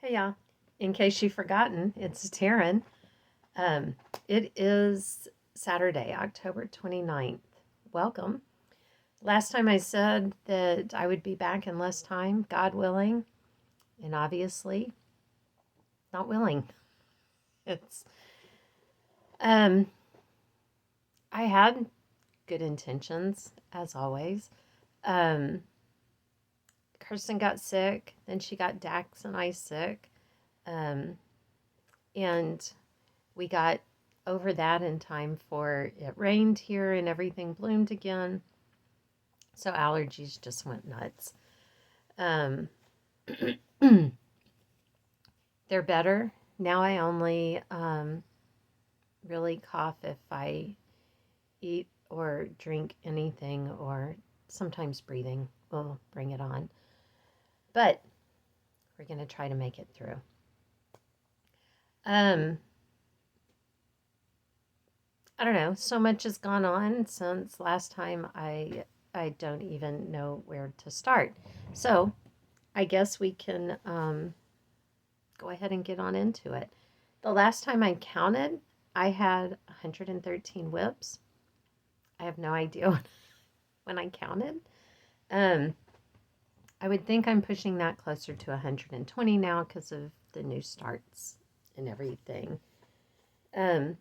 Hey, y'all. In case you've forgotten, it's Taryn. Um, it is Saturday, October 29th. Welcome. Last time I said that I would be back in less time, God willing, and obviously not willing. It's um I had good intentions as always. Um Kirsten got sick, then she got Dax and I sick. Um and we got over that in time for it rained here and everything bloomed again. So allergies just went nuts. Um, they're better. Now I only really cough if I eat or drink anything, or sometimes breathing will bring it on. But we're going to try to make it through. Um, I don't know. So much has gone on since last time. I don't even know where to start. So I guess we can go ahead and get on into it. The last time I counted, I had 113 whips. I have no idea when I counted. Um, I would think I'm pushing that closer to 120 now because of the new starts and everything. Um,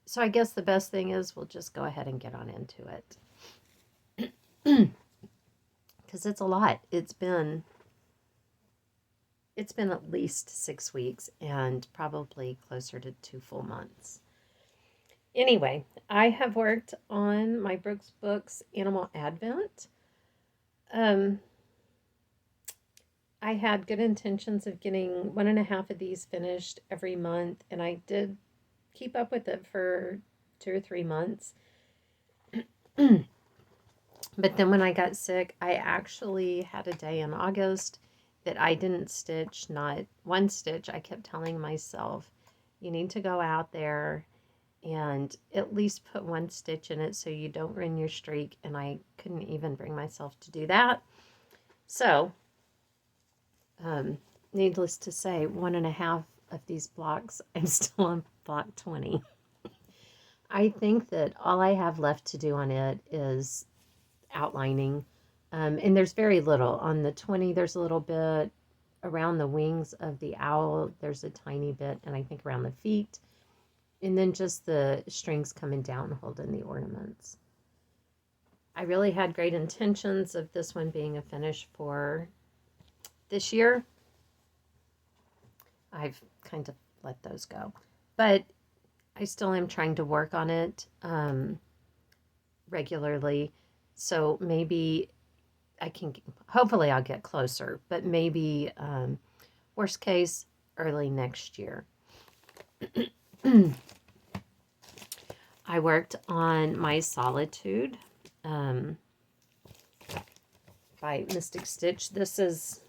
so I guess the best thing is we'll just go ahead and get on into it because it's a lot. It's been at least 6 weeks and probably closer to 2 full months. Anyway, I have worked on my Brooks Books Animal Advent. Um, I had good intentions of getting 1.5 of these finished every month, and I did keep up with it for 2 or 3 months. But then when I got sick, I actually had a day in August that I didn't stitch, not one stitch. I kept telling myself, you need to go out there and at least put one stitch in it so you don't ruin your streak. And I couldn't even bring myself to do that. So, um, needless to say, 1.5 of these blocks, I'm still on block 20. I think that all I have left to do on it is outlining. And there's very little. On the 20, there's a little bit around the wings of the owl. There's a tiny bit, and I think around the feet. And then just the strings coming down holding the ornaments. I really had great intentions of this one being a finish for this year. I've kind of let those go. But I still am trying to work on it regularly. So maybe I can, hopefully, I'll get closer. But maybe, worst case, early next year. I worked on my Solitude by Mystic Stitch. This is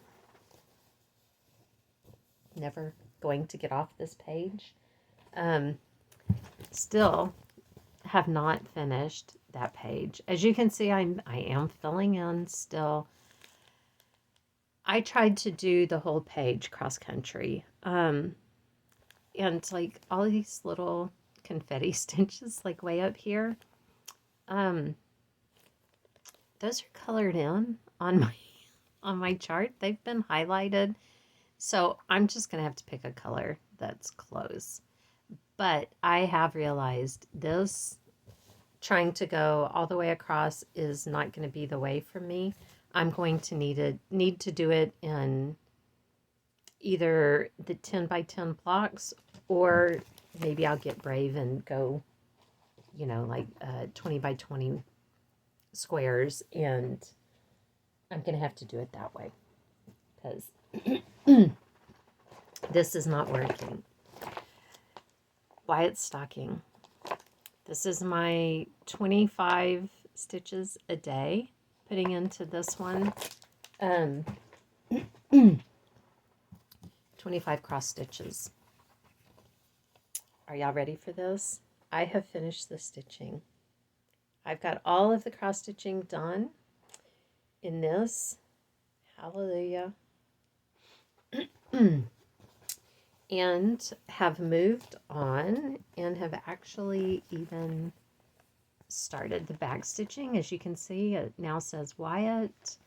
never going to get off this page. Still have not finished that page. As you can see, I am filling in still. I tried to do the whole page cross country. And like all these little confetti stitches like way up here. Those are colored in on my chart. They've been highlighted. So I'm just going to have to pick a color that's close. But I have realized this trying to go all the way across is not going to be the way for me. I'm going to need to do it in either the 10 by 10 blocks, or maybe I'll get brave and go, like 20 by 20 squares, and I'm going to have to do it that way because this is not working. Wyatt stocking. This is my 25 stitches a day putting into this one. 25 cross stitches. Are y'all ready for this? I have finished the stitching. I've got all of the cross stitching done in this. Hallelujah. and have moved on and have actually even started the bag stitching. As you can see, it now says Wyatt.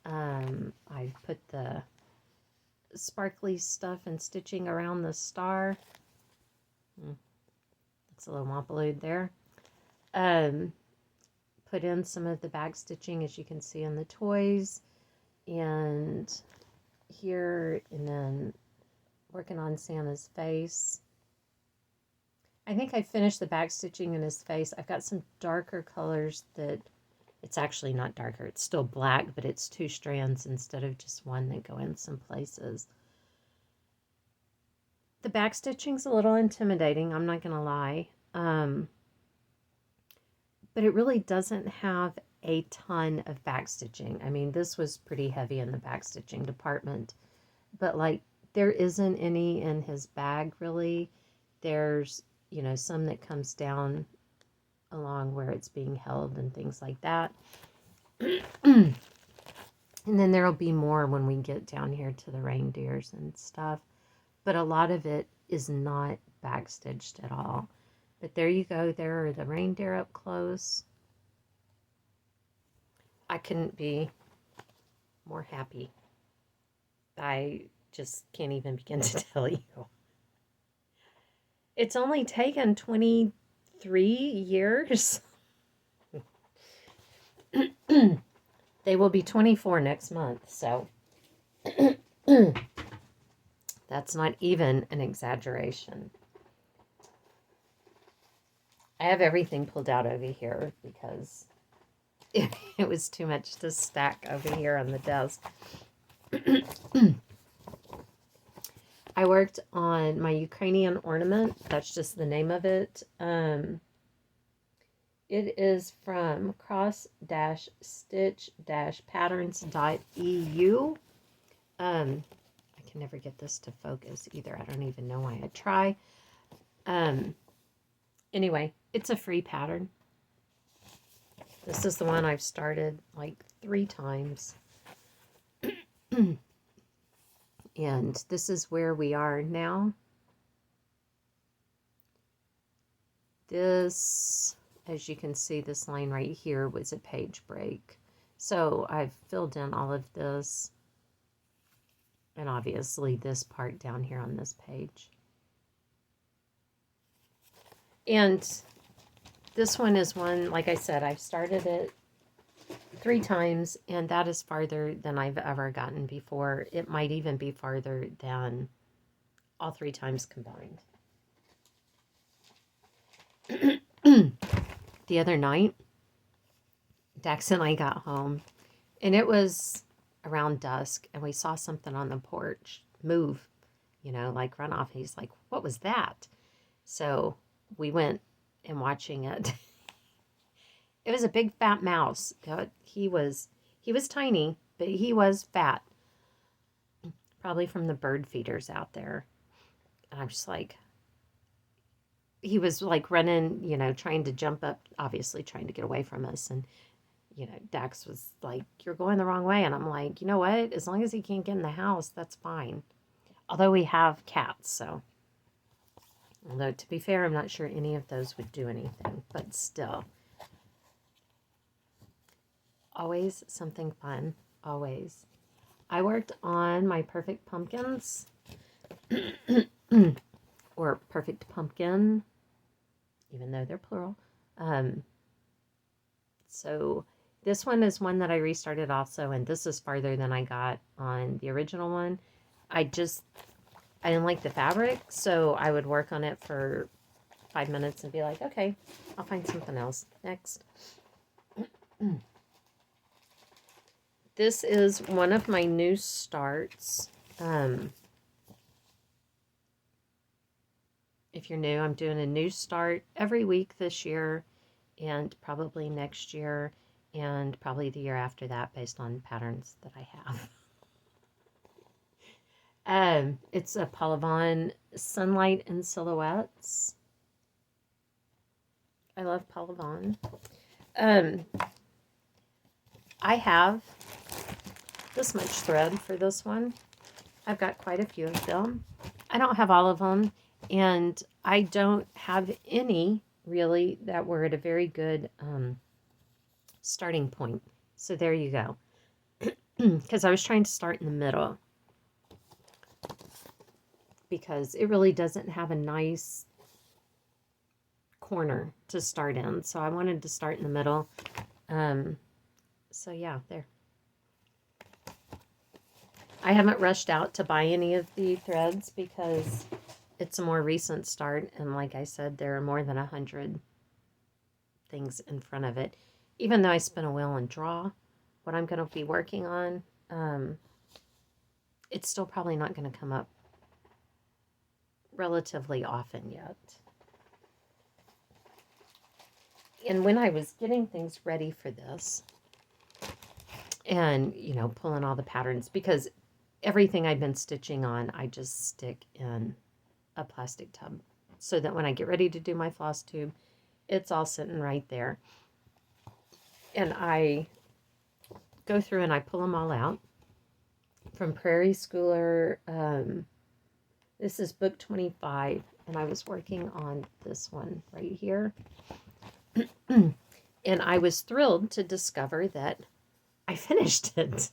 I've put the sparkly stuff and stitching around the star. Looks a little wampalooed there. Put in some of the bag stitching, as you can see, in the toys and here, and then working on Santa's face. I think I finished the back stitching in his face. I've got some darker colors that it's actually not darker. It's still black, but it's 2 strands instead of just one that go in some places. The back stitching's a little intimidating, I'm not going to lie. But it really doesn't have a ton of back stitching. I mean, this was pretty heavy in the back stitching department, but like there isn't any in his bag really. There's, you know, some that comes down along where it's being held and things like that. And then there'll be more when we get down here to the reindeers and stuff. But a lot of it is not back stitched at all. But there you go. There are the reindeer up close. I couldn't be more happy. I just can't even begin to tell you. It's only taken 23 years. They will be 24 next month, so that's not even an exaggeration. I have everything pulled out over here because it was too much to stack over here on the desk. I worked on my Ukrainian ornament. That's just the name of it. It is from cross-stitch-patterns.eu. I can never get this to focus either. I don't even know why I try. Anyway, it's a free pattern. This is the one I've started like 3 times. And this is where we are now. This, as you can see, this line right here was a page break. So I've filled in all of this. And obviously this part down here on this page. And this one is one, like I said, I've started it 3 times, and that is farther than I've ever gotten before. It might even be farther than all 3 times combined. The other night, Dax and I got home, and it was around dusk, and we saw something on the porch move, you know, like run off. He's like, "What was that?" So we went and watching it. It was a big fat mouse. He was tiny, but he was fat. Probably from the bird feeders out there. And I'm just like, he was like running, you know, trying to jump up, obviously trying to get away from us. And, you know, Dax was like, "You're going the wrong way." And I'm like, you know what? As long as he can't get in the house, that's fine. Although we have cats, so. Although, to be fair, I'm not sure any of those would do anything, but still. Always something fun, always. I worked on my perfect pumpkins, or perfect pumpkin, even though they're plural. So this one is one that I restarted also, and this is farther than I got on the original one. I didn't like the fabric, so I would work on it for 5 minutes and be like, okay, I'll find something else. Next. This is one of my new starts. If you're new, I'm doing a new start every week this year, and probably next year, and probably the year after that, based on patterns that I have. It's a Polyvon Sunlight and Silhouettes. I love Polyvon. I have this much thread for this one. I've got quite a few of them. I don't have all of them, and I don't have any really that were at a very good starting point. So there you go. Because I was trying to start in the middle, because it really doesn't have a nice corner to start in. So I wanted to start in the middle. So yeah, there. I haven't rushed out to buy any of the threads because it's a more recent start. And like I said, there are more than 100 things in front of it. Even though I spin a wheel and draw what I'm going to be working on, it's still probably not going to come up relatively often yet. And when I was getting things ready for this and, you know, pulling all the patterns, because everything I've been stitching on, I just stick in a plastic tub so that when I get ready to do my floss tube, it's all sitting right there. And I go through and I pull them all out from Prairie Schooler. This is book 25, and I was working on this one right here. And I was thrilled to discover that I finished it.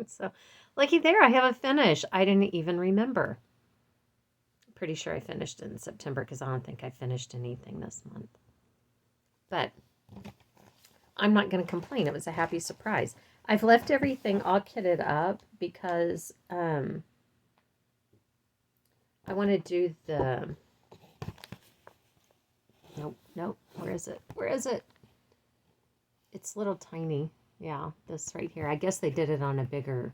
So, looky there, I have a finish. I didn't even remember. Pretty sure I finished it in September because I don't think I finished anything this month. But I'm not going to complain. It was a happy surprise. I've left everything all kitted up because I want to do the... Nope. Where is it? Where is it? It's little tiny. Yeah, this right here. I guess they did it on a bigger...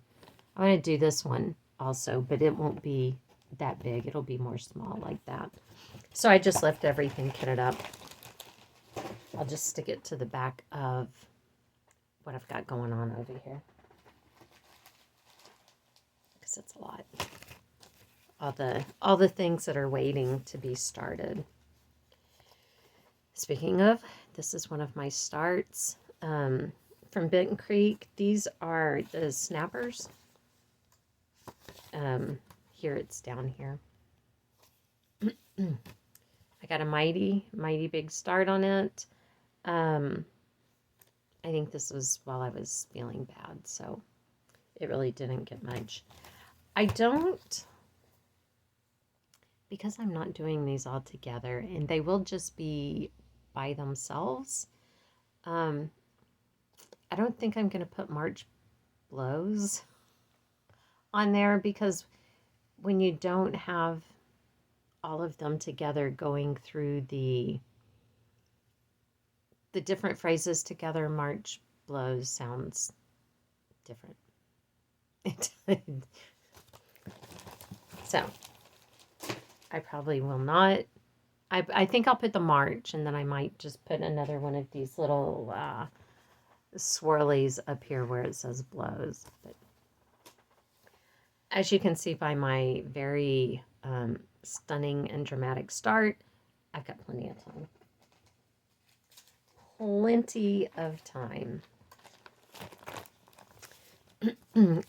I'm going to do this one also, but it won't be that big. It'll be more small like that. So I just left everything kitted up. I'll just stick it to the back of what I've got going on over here. Because it's a lot. All the things that are waiting to be started. Speaking of, this is one of my starts from Benton Creek. These are the snappers. Here it's down here. I got a mighty big start on it. I think this was while I was feeling bad, so it really didn't get much. I don't, because I'm not doing these all together, and they will just be by themselves. I don't think I'm going to put March blows on there, because when you don't have all of them together going through the different phrases together, March blows sounds different. So I probably will not. I think I'll put the March, and then I might just put another one of these little swirlies up here where it says blows. But as you can see by my very stunning and dramatic start, I've got plenty of time. Plenty of time.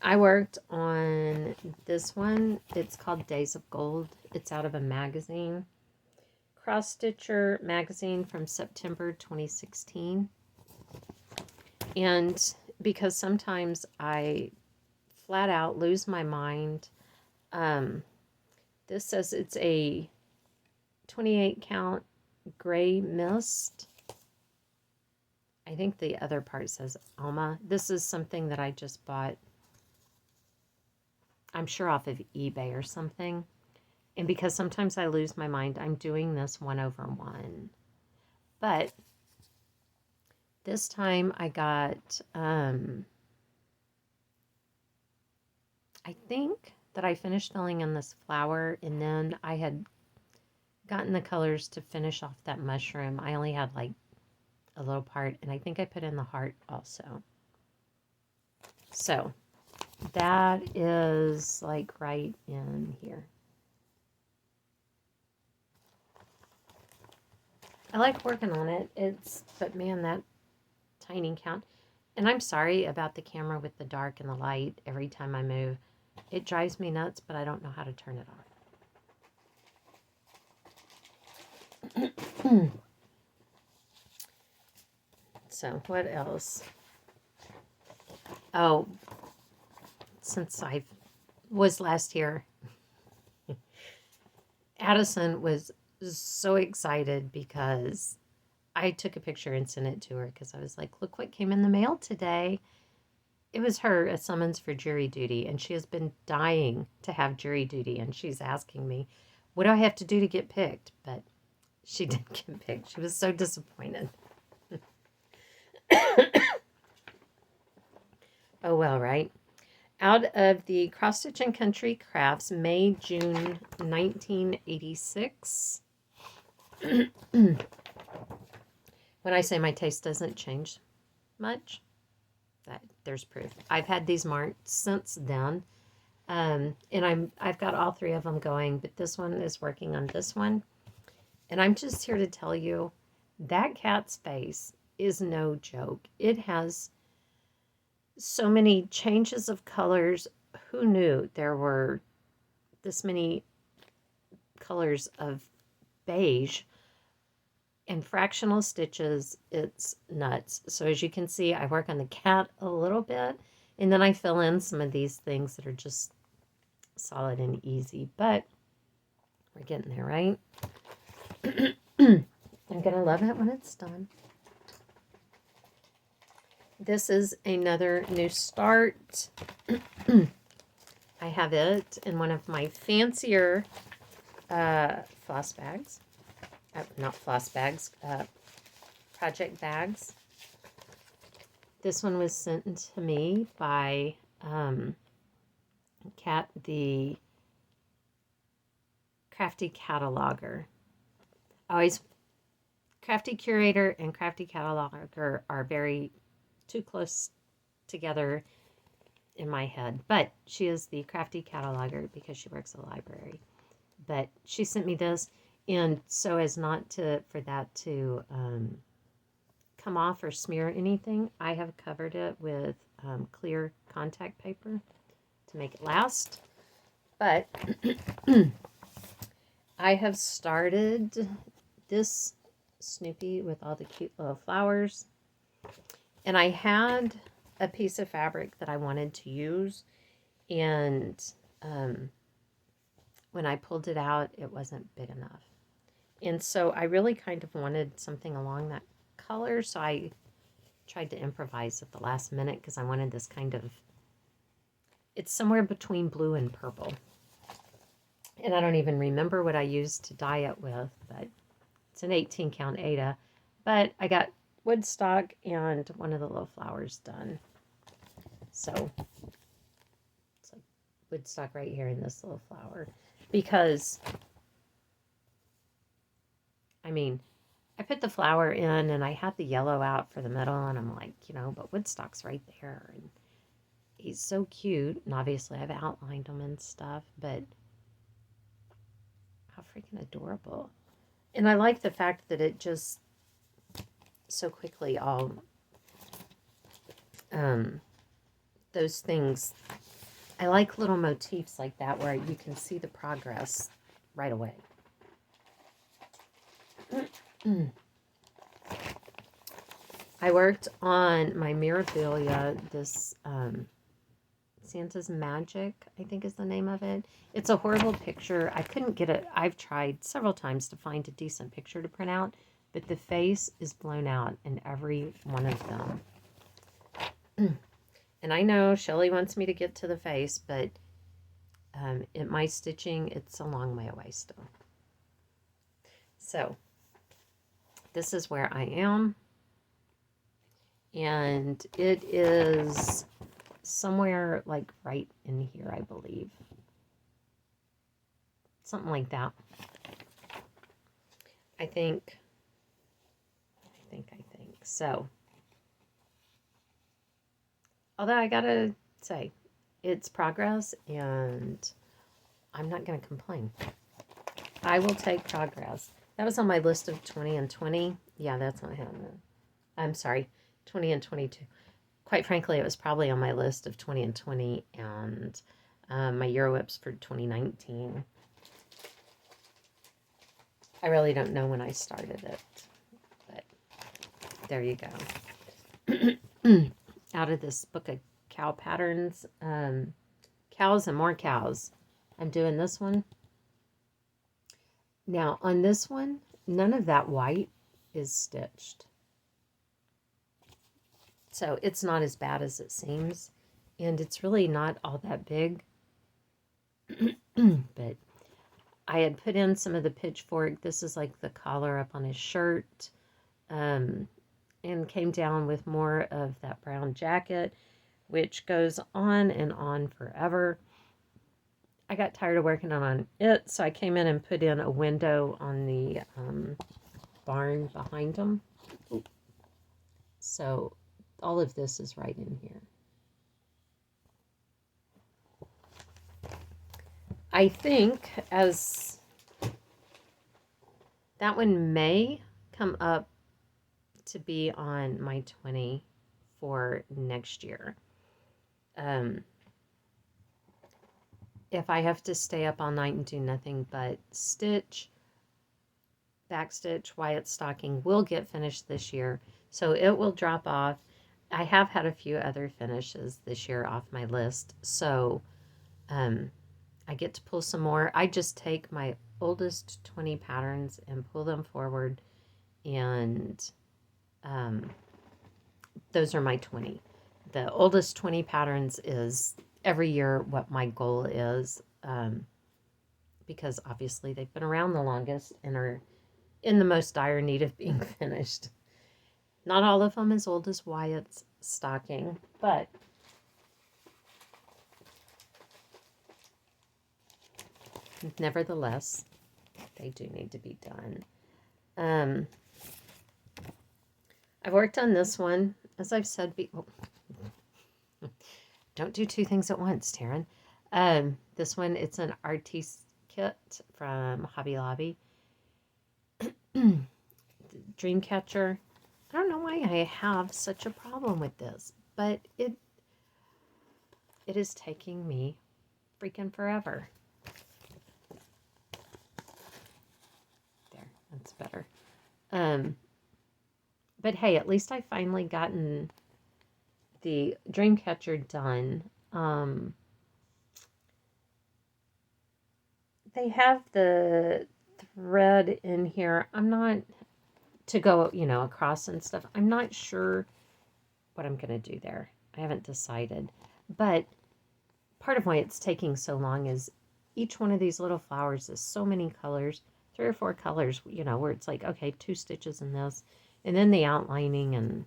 I worked on this one. It's called Days of Gold. It's out of a magazine. Cross Stitcher magazine from September 2016. And because sometimes I flat out lose my mind, this says it's a 28 count gray mist. I think the other part says Alma. This is something that I just bought, I'm sure off of eBay or something. And because sometimes I lose my mind, I'm doing this 1/1. But this time I got, I think that I finished filling in this flower, and then I had gotten the colors to finish off that mushroom. I only had like a little part, and I think I put in the heart also. So that is like right in here. I like working on it. But man, that tiny count. And I'm sorry about the camera with the dark and the light every time I move. It drives me nuts, but I don't know how to turn it off. So what else? Oh, since I was last here, Addison was so excited because I took a picture and sent it to her because I was like, look what came in the mail today. It was a summons for jury duty, and she has been dying to have jury duty, and she's asking me, what do I have to do to get picked? But she didn't get picked. She was so disappointed. Oh, well, right? Out of the Cross Stitch and Country Crafts, May, June 1986. When I say my taste doesn't change much, there's proof. I've had these marked since then, and I've got all three of them going, but this one is working on this one, and I'm just here to tell you that cat's face is no joke. It has so many changes of colors. Who knew there were this many colors of beige and fractional stitches? It's nuts. So as you can see, I work on the cat a little bit, and then I fill in some of these things that are just solid and easy, but we're getting there, right? I'm gonna love it when it's done. This is another new start. I have it in one of my fancier floss bags. Not floss bags, project bags. This one was sent to me by Kat, the Crafty Cataloger. Always, Crafty Curator and Crafty Cataloger are very too close together in my head, but she is the Crafty Cataloger because she works at a library. But she sent me this, and so as not to for that to come off or smear anything, I have covered it with clear contact paper to make it last. But I have started this Snoopy with all the cute little flowers. And I had a piece of fabric that I wanted to use, and when I pulled it out, it wasn't big enough. And so I really kind of wanted something along that color, so I tried to improvise at the last minute because I wanted this kind of, it's somewhere between blue and purple. And I don't even remember what I used to dye it with, but it's an 18 count Aida. But I got woodstock and one of the little flowers done. So it's like woodstock right here in this little flower. Because, I mean, I put the flower in and I had the yellow out for the middle, and I'm like, but woodstock's right there. And he's so cute. And obviously I've outlined him and stuff, but how freaking adorable. And I like the fact that it just so quickly all those things. I like little motifs like that where you can see the progress right away. I worked on my Mirabilia, this Santa's Magic, I think is the name of it. It's a horrible picture. I couldn't get it. I've tried several times to find a decent picture to print out, but the face is blown out in every one of them. And I know Shelly wants me to get to the face, but in my stitching, it's a long way away still. So this is where I am. And it is somewhere like right in here, I believe. Something like that. I think. So, although I gotta say, it's progress, and I'm not gonna complain. I will take progress. That was on my list of 20 and 20. Yeah, that's not happening. I'm sorry, 20 and 22. Quite frankly, it was probably on my list of 20 and 20 and my Euro Whips for 2019. I really don't know when I started it, but there you go. Out of this book of cow patterns, cows and more cows. I'm doing this one. Now on this one, none of that white is stitched. So it's not as bad as it seems. And it's really not all that big. But I had put in some of the pitchfork. This is like the collar up on his shirt. And came down with more of that brown jacket, which goes on and on forever. I got tired of working on it, so I came in and put in a window on the barn behind them. So all of this is right in here. I think as that one may come up to be on my 20 for next year. If I have to stay up all night and do nothing but stitch, backstitch, Wyatt stocking will get finished this year. So it will drop off. I have had a few other finishes this year off my list. So I get to pull some more. I just take my oldest 20 patterns and pull them forward. And those are my 20. The oldest 20 patterns is every year what my goal is, because obviously they've been around the longest and are in the most dire need of being finished. Not all of them as old as Wyatt's stocking, but nevertheless, they do need to be done. I've worked on this one, as I've said before. Don't do two things at once, Taryn. This one, it's an artiste kit from Hobby Lobby. Dreamcatcher. I don't know why I have such a problem with this, but it is taking me freaking forever. There, that's better. But hey, at least I finally gotten the Dreamcatcher done. They have the thread in here. I'm not, to go, across and stuff. I'm not sure what I'm going to do there. I haven't decided. But part of why it's taking so long is each one of these little flowers is so many colors, 3 or 4 colors, where it's like, okay, 2 stitches in this. And then the outlining, and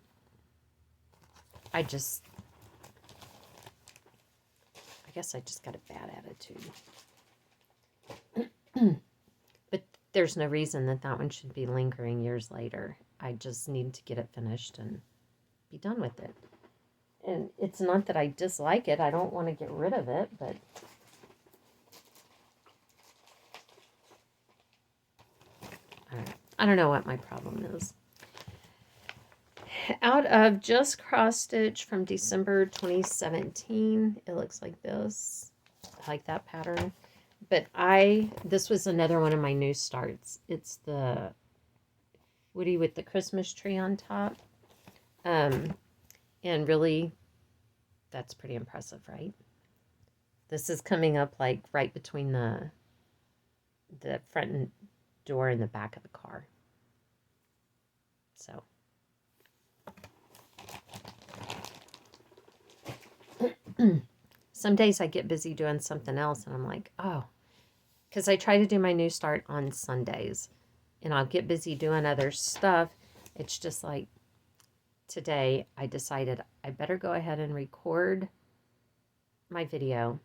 I guess I just got a bad attitude. But there's no reason that one should be lingering years later. I just need to get it finished and be done with it. And it's not that I dislike it. I don't want to get rid of it, but I don't know what my problem is. Out of just cross stitch from December 2017, it looks like this. I like that pattern. But this was another one of my new starts. It's the Woody with the Christmas tree on top. And really, that's pretty impressive, right? This is coming up like right between the front door and the back of the car. So. Some days I get busy doing something else and I'm like, oh, because I try to do my new start on Sundays and I'll get busy doing other stuff. It's just like today I decided I better go ahead and record my video.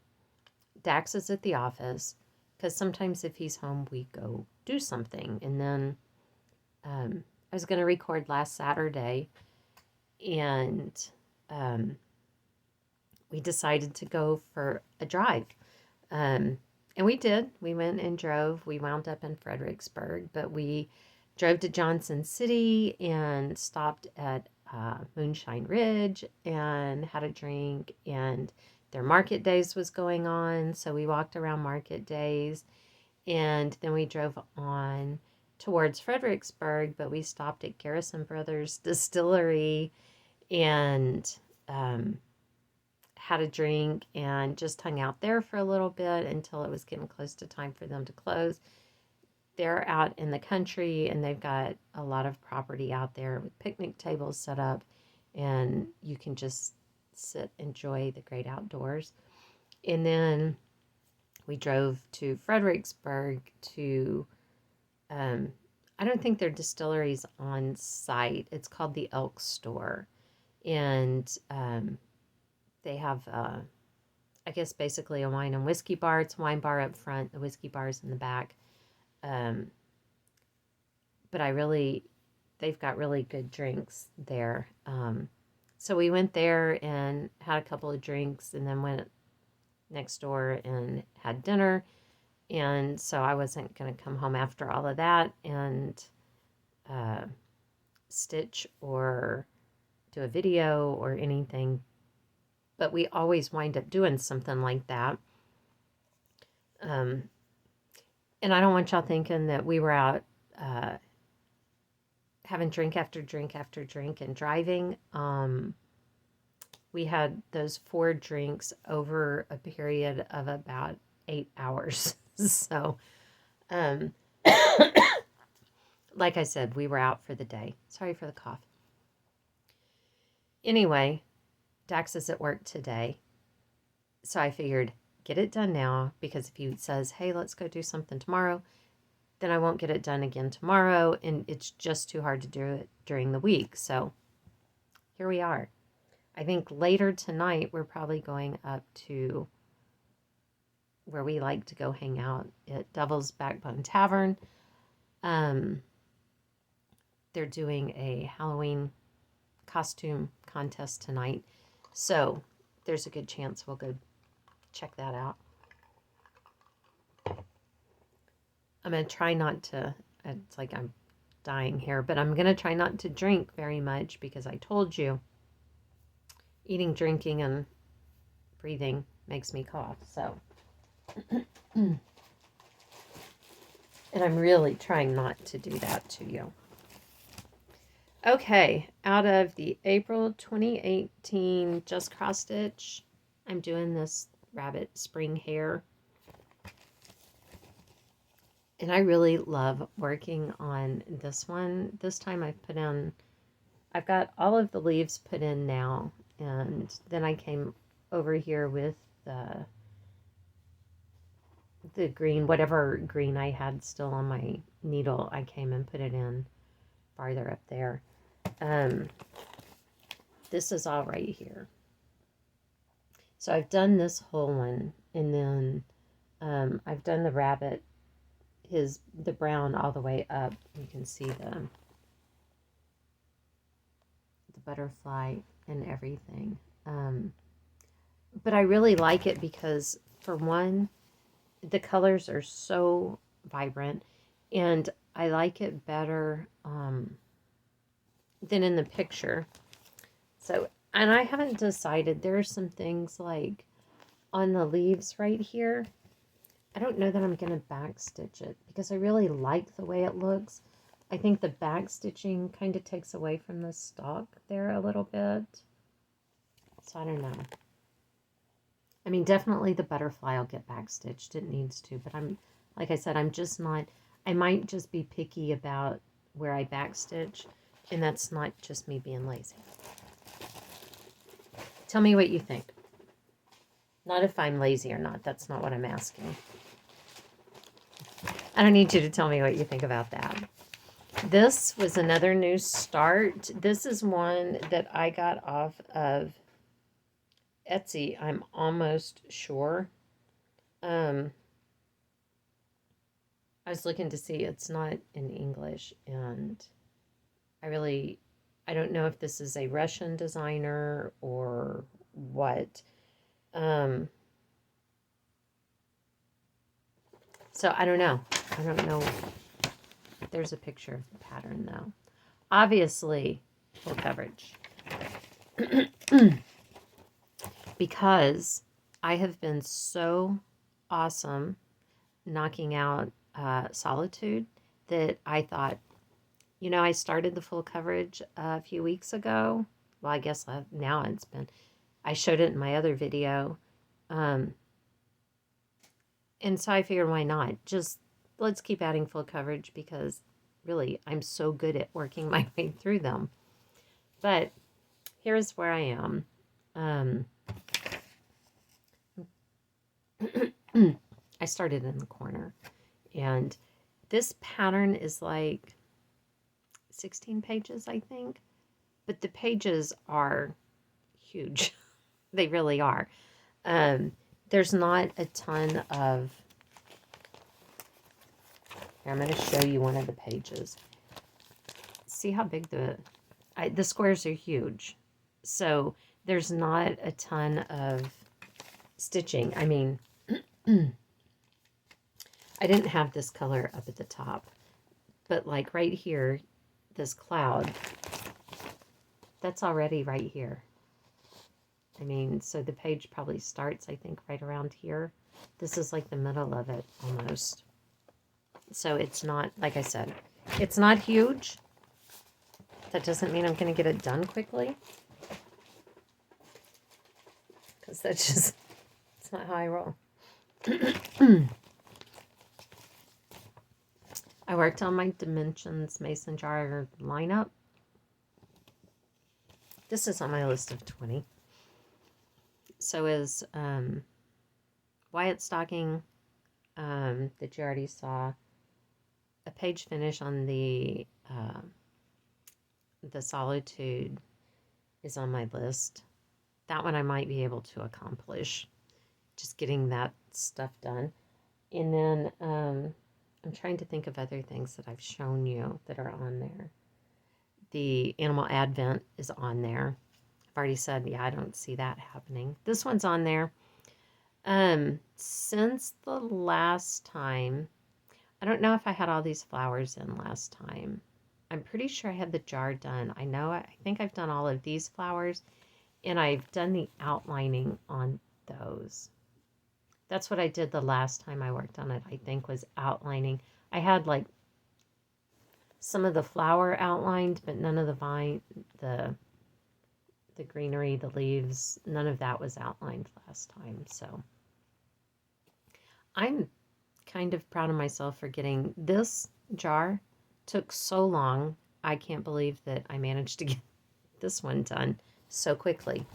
Dax is at the office because sometimes if he's home we go do something. And then I was going to record last Saturday and we decided to go for a drive. And we did. We went and drove. We wound up in Fredericksburg, but we drove to Johnson City and stopped at Moonshine Ridge and had a drink. And their market days was going on, so we walked around market days. And then we drove on towards Fredericksburg, but we stopped at Garrison Brothers Distillery and had a drink and just hung out there for a little bit until it was getting close to time for them to close. They're out in the country and they've got a lot of property out there with picnic tables set up, and you can just sit, enjoy the great outdoors. And then we drove to Fredericksburg to, I don't think their distillery's on site. It's called the Elk Store. And they have, I guess, basically a wine and whiskey bar. It's a wine bar up front. The whiskey bar's in the back. But they've got really good drinks there. So we went there and had a couple of drinks and then went next door and had dinner. And so I wasn't going to come home after all of that and stitch or do a video or anything. But we always wind up doing something like that. And I don't want y'all thinking that we were out having drink after drink after drink and driving. We had those 4 drinks over a period of about 8 hours. So, like I said, we were out for the day. Sorry for the cough. Anyway, Dax is at work today. So I figured, get it done now, because if he says, hey, let's go do something tomorrow, then I won't get it done again tomorrow, and it's just too hard to do it during the week. So here we are. I think later tonight we're probably going up to where we like to go hang out at Devil's Backbone Tavern. They're doing a Halloween costume contest tonight. So there's a good chance we'll go check that out. I'm going to try not to, it's like I'm dying here, but I'm going to try not to drink very much because I told you eating, drinking, and breathing makes me cough. So, and I'm really trying not to do that to you. Okay, out of the April 2018 Just Cross Stitch, I'm doing this rabbit spring hair. And I really love working on this one. This time I've got all of the leaves put in now. And then I came over here with the green, whatever green I had still on my needle. I came and put it in farther up there. This is all right here. So I've done this whole one. And then I've done the rabbit, the brown all the way up. You can see the butterfly and everything. But I really like it because, for one, the colors are so vibrant, and I like it better than in the picture. So, and I haven't decided. There are some things like on the leaves right here. I don't know that I'm going to backstitch it because I really like the way it looks. I think the backstitching kind of takes away from the stalk there a little bit. So I don't know. I mean, definitely the butterfly will get backstitched. It needs to. But like I said, I'm just not, I might just be picky about where I backstitch. And that's not just me being lazy. Tell me what you think. Not if I'm lazy or not. That's not what I'm asking. I don't need you to tell me what you think about that. This was another new start. This is one that I got off of Etsy, I'm almost sure. I was looking to see, it's not in English, and I don't know if this is a Russian designer or what. So I don't know. I don't know. There's a picture of the pattern, though. Obviously, full coverage. Because I have been so awesome knocking out Solitude that I thought, you know, I started the full coverage a few weeks ago. Well, I guess now it's been, I showed it in my other video. And so I figured, why not? Just let's keep adding full coverage because really I'm so good at working my way through them. But here's where I am. I started in the corner, and this pattern is like 16 pages, I think, but the pages are huge. They really are. There's not a ton of, here, I'm going to show you one of the pages. See how big the squares are huge. So there's not a ton of stitching. I mean, I didn't have this color up at the top, but like right here, this cloud, that's already right here. I mean, so the page probably starts, I think, right around here. This is like the middle of it almost. So it's not, like I said, it's not huge. That doesn't mean I'm going to get it done quickly, because that's just, it's not how I roll. I worked on my Dimensions Mason jar lineup. This is on my list of 20. So is Wyatt Stocking that you already saw. A page finish on the Solitude is on my list. That one I might be able to accomplish, just getting that stuff done. And then I'm trying to think of other things that I've shown you that are on there. The Animal Advent is on there. I've already said, yeah, I don't see that happening. This one's on there. Since the last time, I don't know if I had all these flowers in last time. I'm pretty sure I had the jar done. I think I've done all of these flowers, and I've done the outlining on those. That's what I did the last time I worked on it, I think, was outlining. I had like some of the flower outlined, but none of the vine, the greenery, the leaves, none of that was outlined last time. So I'm kind of proud of myself for getting this jar. Took so long. I can't believe that I managed to get this one done so quickly.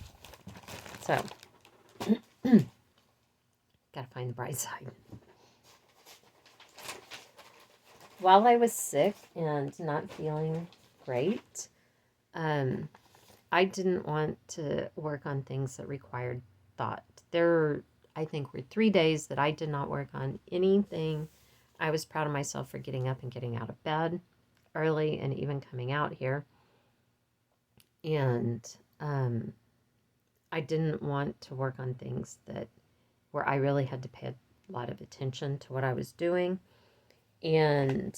So gotta find the bright side. While I was sick and not feeling great, I didn't want to work on things that required thought. There, I think, were 3 days that I did not work on anything. I was proud of myself for getting up and getting out of bed early and even coming out here. And I didn't want to work on things that where I really had to pay a lot of attention to what I was doing. And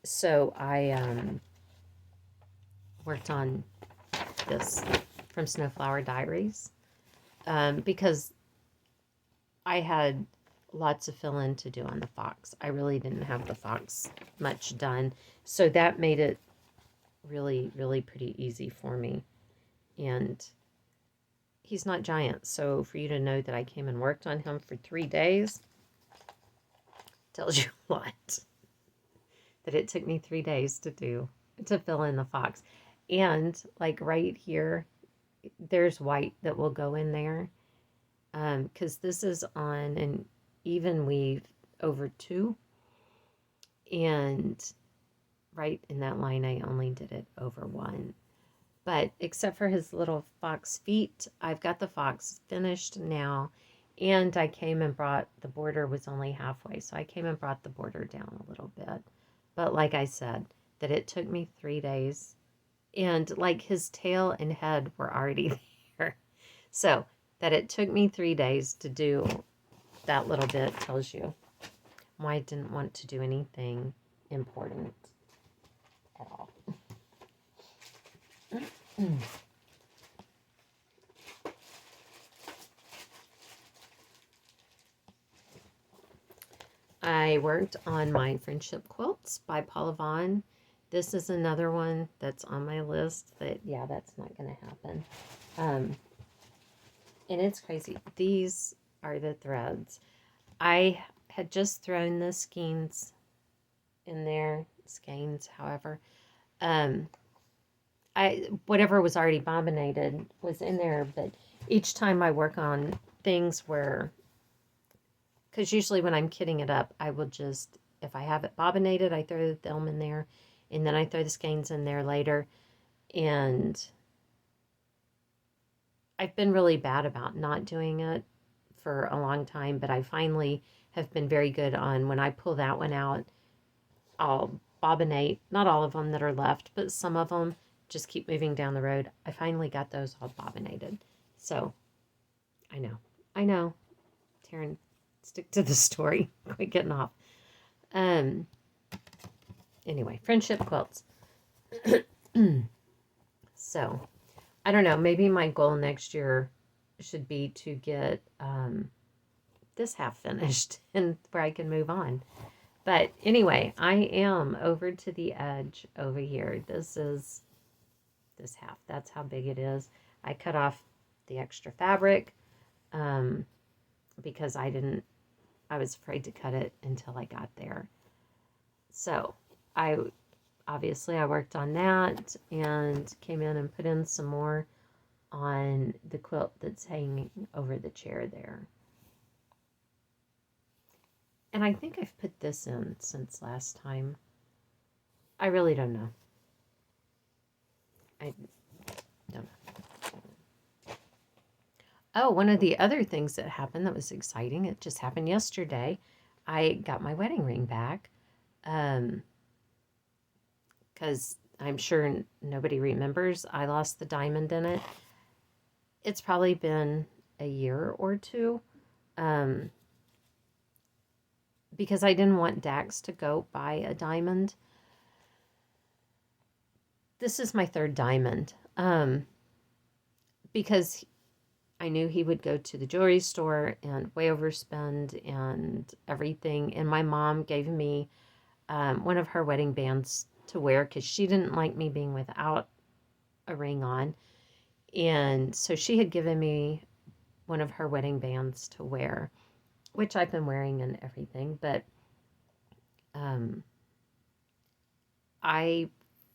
so I worked on this from Snowflower Diaries because I had lots of fill-in to do on the fox. I really didn't have the fox much done, so that made it really, really pretty easy for me. And he's not giant, so for you to know that I came and worked on him for 3 days tells you a lot. That it took me 3 days to fill in the fox. And like right here, there's white that will go in there. Because this is on an even weave over 2. And right in that line, I only did it over 1. But except for his little fox feet, I've got the fox finished now. And I came and brought, the border was only halfway. So I came and brought the border down a little bit. But like I said, that it took me 3 days. And like his tail and head were already there. So that it took me 3 days to do that little bit tells you why I didn't want to do anything important at all. I worked on my friendship quilts by Paula Vaughn. This is another one that's on my list that, yeah, that's not going to happen. Um, and it's crazy. These are the threads. I had just thrown the skeins in there, skeins, however. Um, whatever was already bobbinated was in there, but each time I work on things where, because usually when I'm kitting it up, I will just, if I have it bobbinated, I throw the film in there, and then I throw the skeins in there later. And I've been really bad about not doing it for a long time, but I finally have been very good on when I pull that one out, I'll bobbinate, not all of them that are left, but some of them, just keep moving down the road. I finally got those all bobbinated. So I know, Taryn, stick to the story. Quit getting off. Um, anyway, friendship quilts. So, I don't know. Maybe my goal next year should be to get this half finished and where I can move on. But anyway, I am over to the edge over here. This is this half. That's how big it is. I cut off the extra fabric because I was afraid to cut it until I got there. So I worked on that and came in and put in some more on the quilt that's hanging over the chair there. And I think I've put this in since last time. I really don't know. I don't know. Oh, one of the other things that happened that was exciting, it just happened yesterday. I got my wedding ring back. Because I'm sure nobody remembers, I lost the diamond in it. It's probably been a year or two. Because I didn't want Dax to go buy a diamond. This is my third diamond. Because I knew he would go to the jewelry store and way overspend and everything. And my mom gave me one of her wedding bands to wear because she didn't like me being without a ring on. And so she had given me one of her wedding bands to wear, which I've been wearing and everything. But I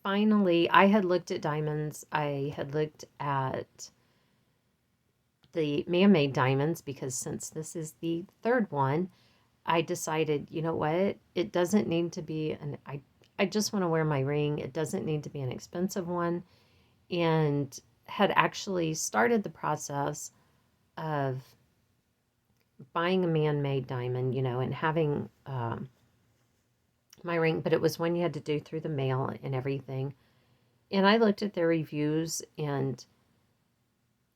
had looked at diamonds. I had looked at the man-made diamonds because since this is the third one, I decided, you know what? It doesn't need to be I just want to wear my ring. It doesn't need to be an expensive one. And had actually started the process of buying a man-made diamond, and having my ring, but it was one you had to do through the mail and everything. And I looked at their reviews, and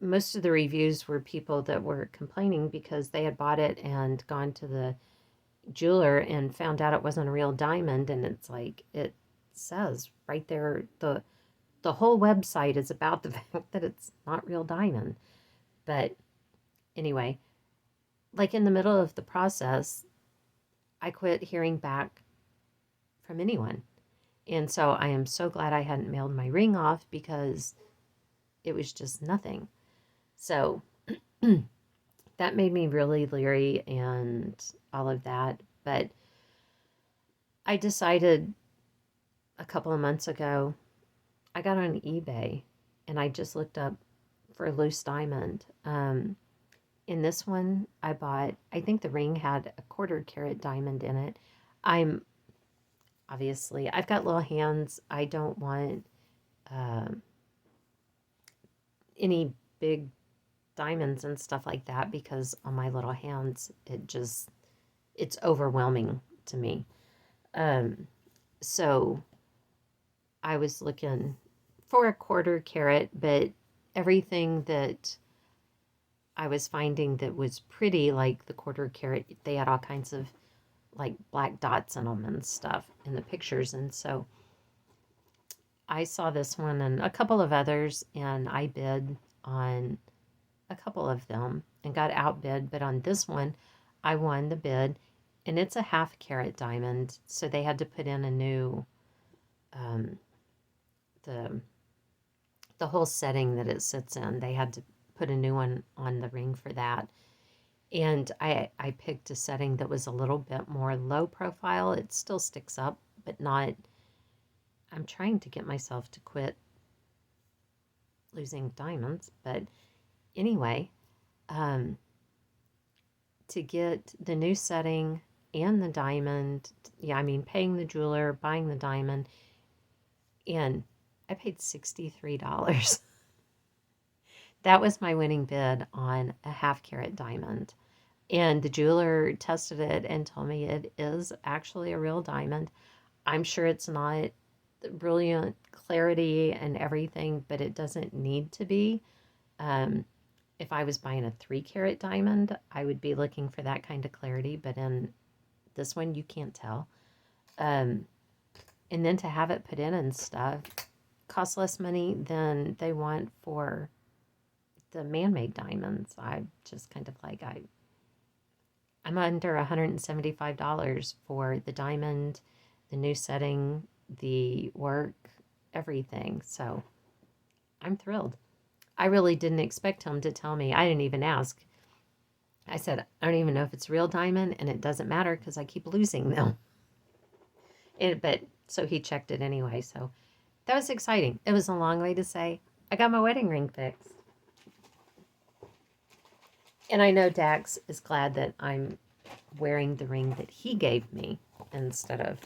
most of the reviews were people that were complaining because they had bought it and gone to the jeweler and found out it wasn't a real diamond. And it's like, it says right there, the whole website is about the fact that it's not real diamond. But anyway, like in the middle of the process, I quit hearing back from anyone. And so I am so glad I hadn't mailed my ring off because it was just nothing. So that made me really leery and all of that. But I decided a couple of months ago, I got on eBay and I just looked up for a loose diamond. In this one, I bought, I think the ring had a 1/4 carat diamond in it. I've got little hands. I don't want any big diamonds and stuff like that because on my little hands, it's overwhelming to me. So I was looking for a 1/4 carat, but everything that I was finding that was pretty, like the 1/4 carat, they had all kinds of like black dots in them and stuff in the pictures. And so I saw this one and a couple of others, and I bid on a couple of them and got outbid. But on this one, I won the bid. and it's a 1/2 carat diamond, so they had to put in a new, the whole setting that it sits in. They had to put a new one on the ring for that. And I picked a setting that was a little bit more low profile. It still sticks up, but not, I'm trying to get myself to quit losing diamonds. But anyway, to get the new setting and the diamond, yeah, I mean, paying the jeweler, buying the diamond, and I paid $63. That was my winning bid on a 1/2 carat diamond. And the jeweler tested it and told me it is actually a real diamond. I'm sure it's not brilliant clarity and everything, but it doesn't need to be. If I was buying a 3 carat diamond, I would be looking for that kind of clarity, but in this one, you can't tell. And then to have it put in and stuff costs less money than they want for the man-made diamonds. I just kind of like, I'm under $175 for the diamond, the new setting, the work, everything. So I'm thrilled. I really didn't expect him to tell me. I didn't even ask. I said, I don't even know if it's real diamond, and it doesn't matter because I keep losing them. But so he checked it anyway. So that was exciting. It was a long way to say, I got my wedding ring fixed. And I know Dax is glad that I'm wearing the ring that he gave me instead of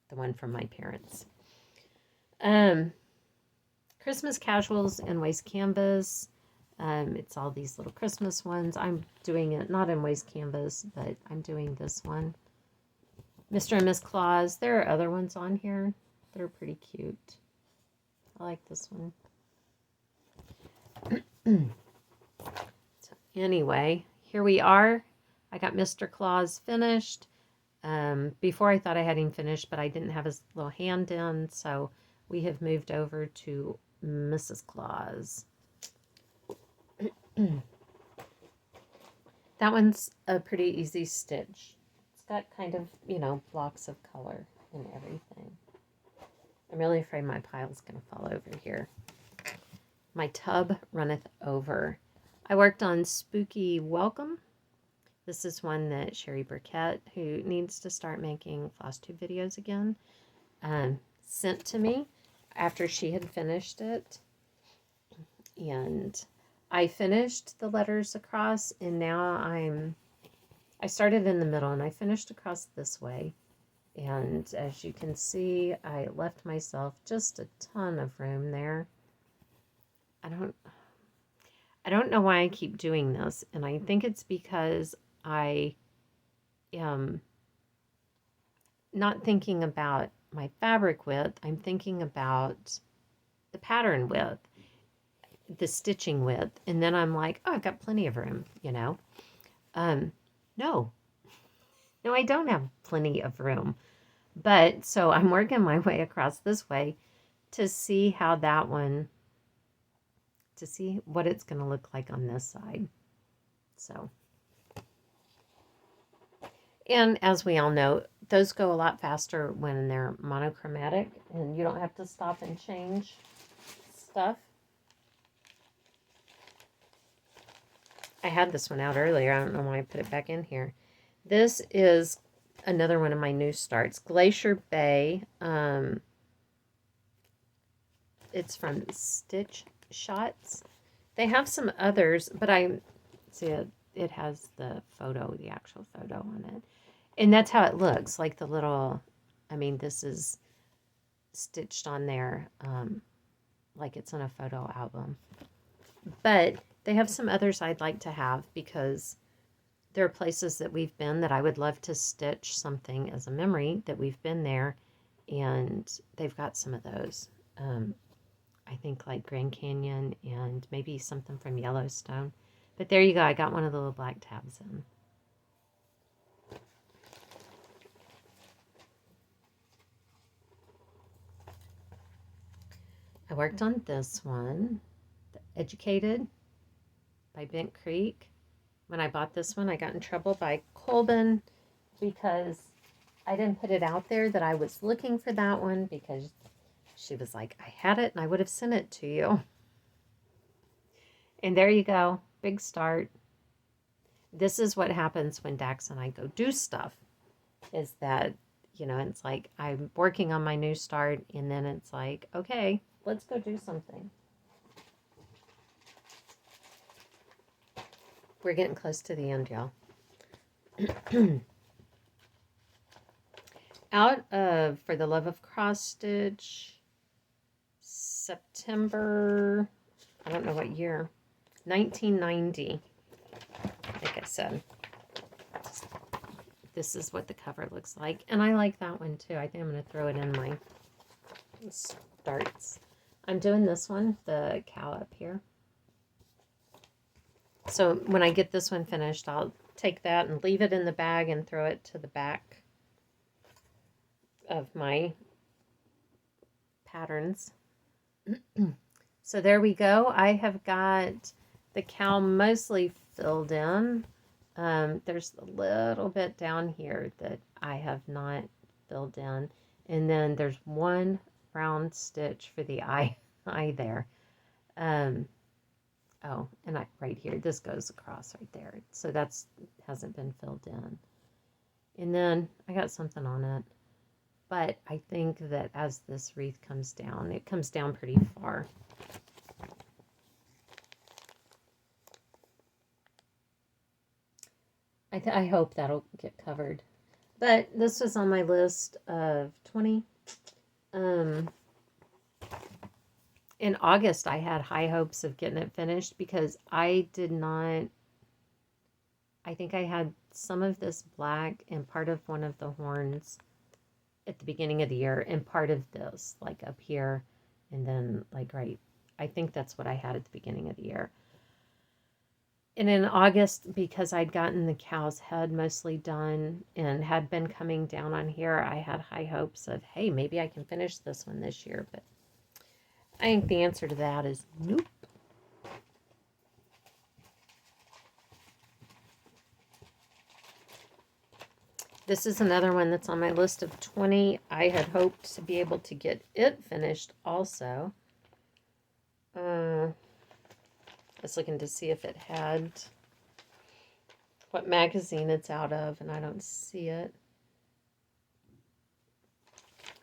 the one from my parents. Christmas casuals and waste canvas. It's all these little Christmas ones. I'm doing it not in waste canvas, but I'm doing this one. Mr. and Miss Claus. There are other ones on here that are pretty cute. I like this one. So anyway, here we are. I got Mr. Claus finished. Before I thought I had him finished, but I didn't have his little hand in, so we have moved over to Mrs. Claus. That one's a pretty easy stitch. It's got kind of, blocks of color and everything. I'm really afraid my pile's going to fall over here. My tub runneth over. I worked on Spooky Welcome. This is one that Sherry Burkett, who needs to start making Floss Tube videos again, sent to me after she had finished it. And I finished the letters across, and now I started in the middle, and I finished across this way. And as you can see, I left myself just a ton of room there. I don't know why I keep doing this, and I think it's because I am not thinking about my fabric width. I'm thinking about the pattern width, the stitching width, and then I'm like, oh, I've got plenty of room, No, I don't have plenty of room. But so I'm working my way across this way to see how that one, to see what it's going to look like on this side. So, and as we all know, those go a lot faster when they're monochromatic and you don't have to stop and change stuff. I had this one out earlier. I don't know why I put it back in here. This is another one of my new starts. Glacier Bay. It's from Stitch Shots. They have some others, but I see it has the photo, the actual photo on it. And that's how it looks, like the little, this is stitched on there like it's in a photo album. But they have some others I'd like to have because there are places that we've been that I would love to stitch something as a memory that we've been there, and they've got some of those. I think like Grand Canyon and maybe something from Yellowstone. But there you go. I got one of the little black tabs in. I worked on this one, Educated by Bent Creek. when I bought this one, I got in trouble by Colbin because I didn't put it out there that I was looking for that one, because she was like, I had it and I would have sent it to you. And there you go. Big start. This is what happens when Dax and I go do stuff, is that, it's like I'm working on my new start, and then it's like, okay, let's go do something. We're getting close to the end, y'all. Out of For the Love of Cross Stitch, September, I don't know what year, 1990, like I said. This is what the cover looks like. And I like that one too. I think I'm going to throw it in my starts. I'm doing this one, the cow up here. So when I get this one finished, I'll take that and leave it in the bag and throw it to the back of my patterns. So there we go. I have got the cow mostly filled in. There's a little bit down here that I have not filled in. And then there's one round stitch for the eye there. Oh, and right here, this goes across right there. So that's hasn't been filled in. And then I got something on it. But I think that as this wreath comes down, it comes down pretty far. I hope that'll get covered. But this was on my list of 20. In August, I had high hopes of getting it finished because I think I had some of this black and part of one of the horns at the beginning of the year, and part of this, like up here, and then like right. I think that's what I had at the beginning of the year. And in August, because I'd gotten the cow's head mostly done and had been coming down on here, I had high hopes of, hey, maybe I can finish this one this year. But I think the answer to that is nope. This is another one that's on my list of 20. I had hoped to be able to get it finished also. I was looking to see if it had what magazine it's out of, and I don't see it.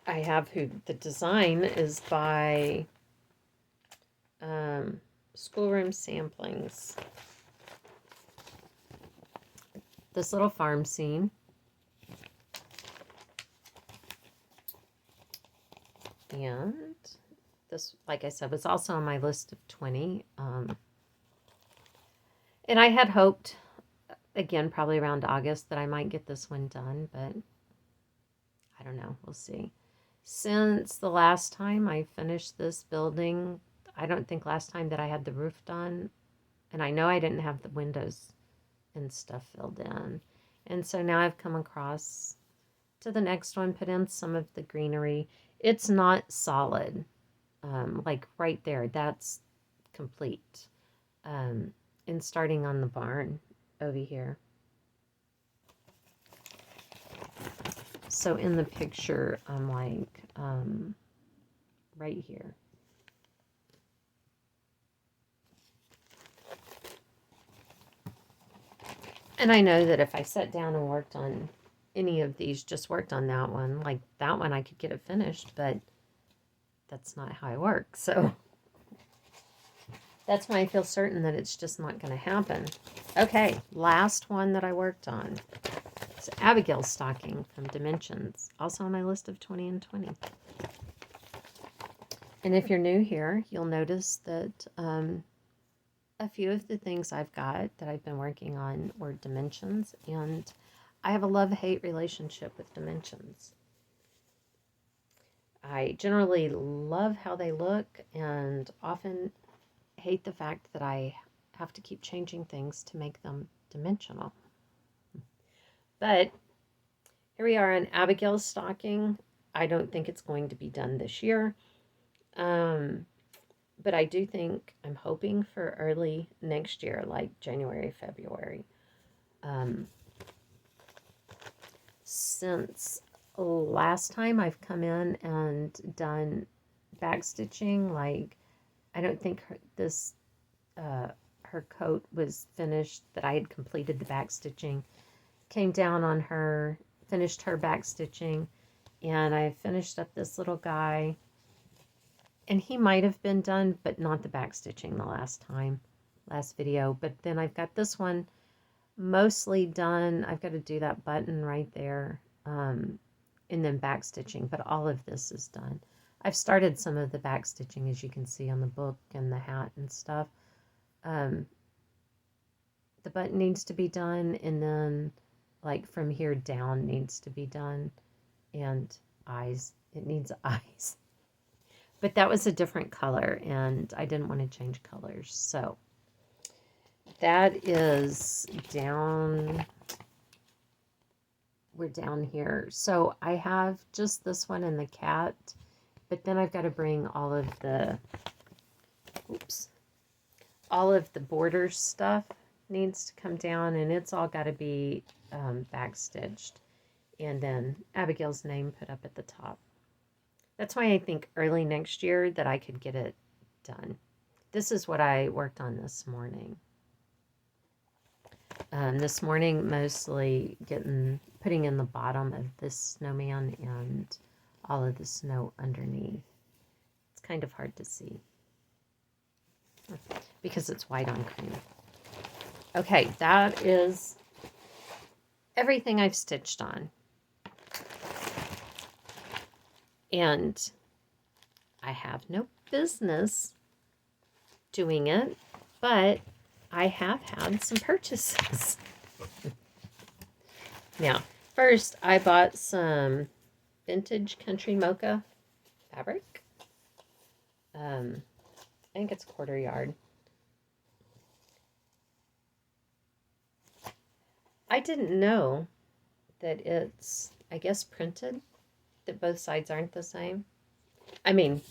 I have the design is by Schoolroom Samplings. This little farm scene. And this, like I said, was also on my list of 20. And I had hoped, again, probably around August, that I might get this one done, but I don't know. We'll see. Since the last time I finished this building, I don't think last time that I had the roof done, and I know I didn't have the windows and stuff filled in. And so now I've come across to the next one, put in some of the greenery. It's not solid, like right there, that's complete. And starting on the barn over here. So in the picture, I'm like, right here. And I know that if I sat down and worked on any of these, just worked on that one, like that one, I could get it finished, but that's not how I work. So that's why I feel certain that it's just not going to happen. Okay, last one that I worked on. It's Abigail's stocking from Dimensions, also on my list of 20 and 20. And if you're new here, you'll notice that a few of the things I've got that I've been working on were Dimensions, and I have a love-hate relationship with Dimensions. I generally love how they look and often hate the fact that I have to keep changing things to make them dimensional. But here we are on Abigail's stocking. I don't think it's going to be done this year. But I do think, I'm hoping for early next year, like January, February. um, since last time I've come in and done back stitching. Like, I don't think her coat was finished, that I had completed the back stitching. Came down on her, finished her back stitching, and I finished up this little guy. And he might have been done, but not the back stitching the last video. But then I've got this one mostly done. I've got to do that button right there, and then back stitching, but all of this is done. I've started some of the back stitching, as you can see on the book and the hat and stuff. The button needs to be done, and then like from here down needs to be done, and eyes. It needs eyes. But that was a different color, and I didn't want to change colors. So that is down. We're down here. So I have just this one and the cat, but then I've got to bring all of the, all of the border stuff needs to come down, and it's all got to be back stitched. And then Abigail's name put up at the top. That's why I think early next year that I could get it done. This is what I worked on this morning. This morning, mostly putting in the bottom of this snowman and all of the snow underneath. It's kind of hard to see because it's white on cream. Okay, that is everything I've stitched on. And I have no business doing it, but I have had some purchases. Now, first I bought some vintage country mocha fabric. I think it's 1/4 yard. I didn't know that it's, I guess, printed, that both sides aren't the same. I mean,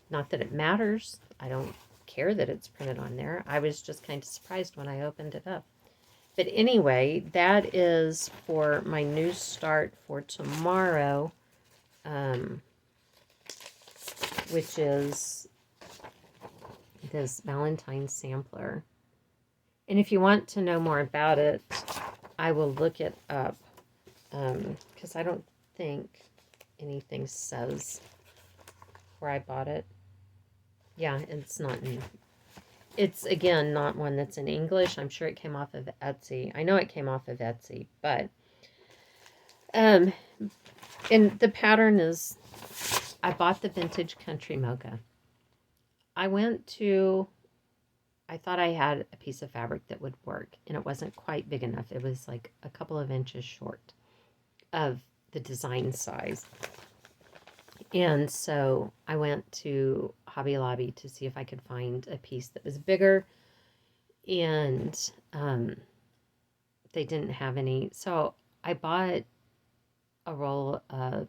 not that it matters. I don't care that it's printed on there. I was just kind of surprised when I opened it up. But anyway, that is for my new start for tomorrow, which is this Valentine sampler. And if you want to know more about it, I will look it up, because I don't think anything says where I bought it. Yeah, it's not in, it's again not one that's in English. I'm sure it came off of Etsy. I know it came off of Etsy, but and the pattern is, I bought the vintage country mocha. I thought I had a piece of fabric that would work, and it wasn't quite big enough. It was like a couple of inches short of the design size. And so I went to Hobby Lobby to see if I could find a piece that was bigger, and they didn't have any. So I bought a roll of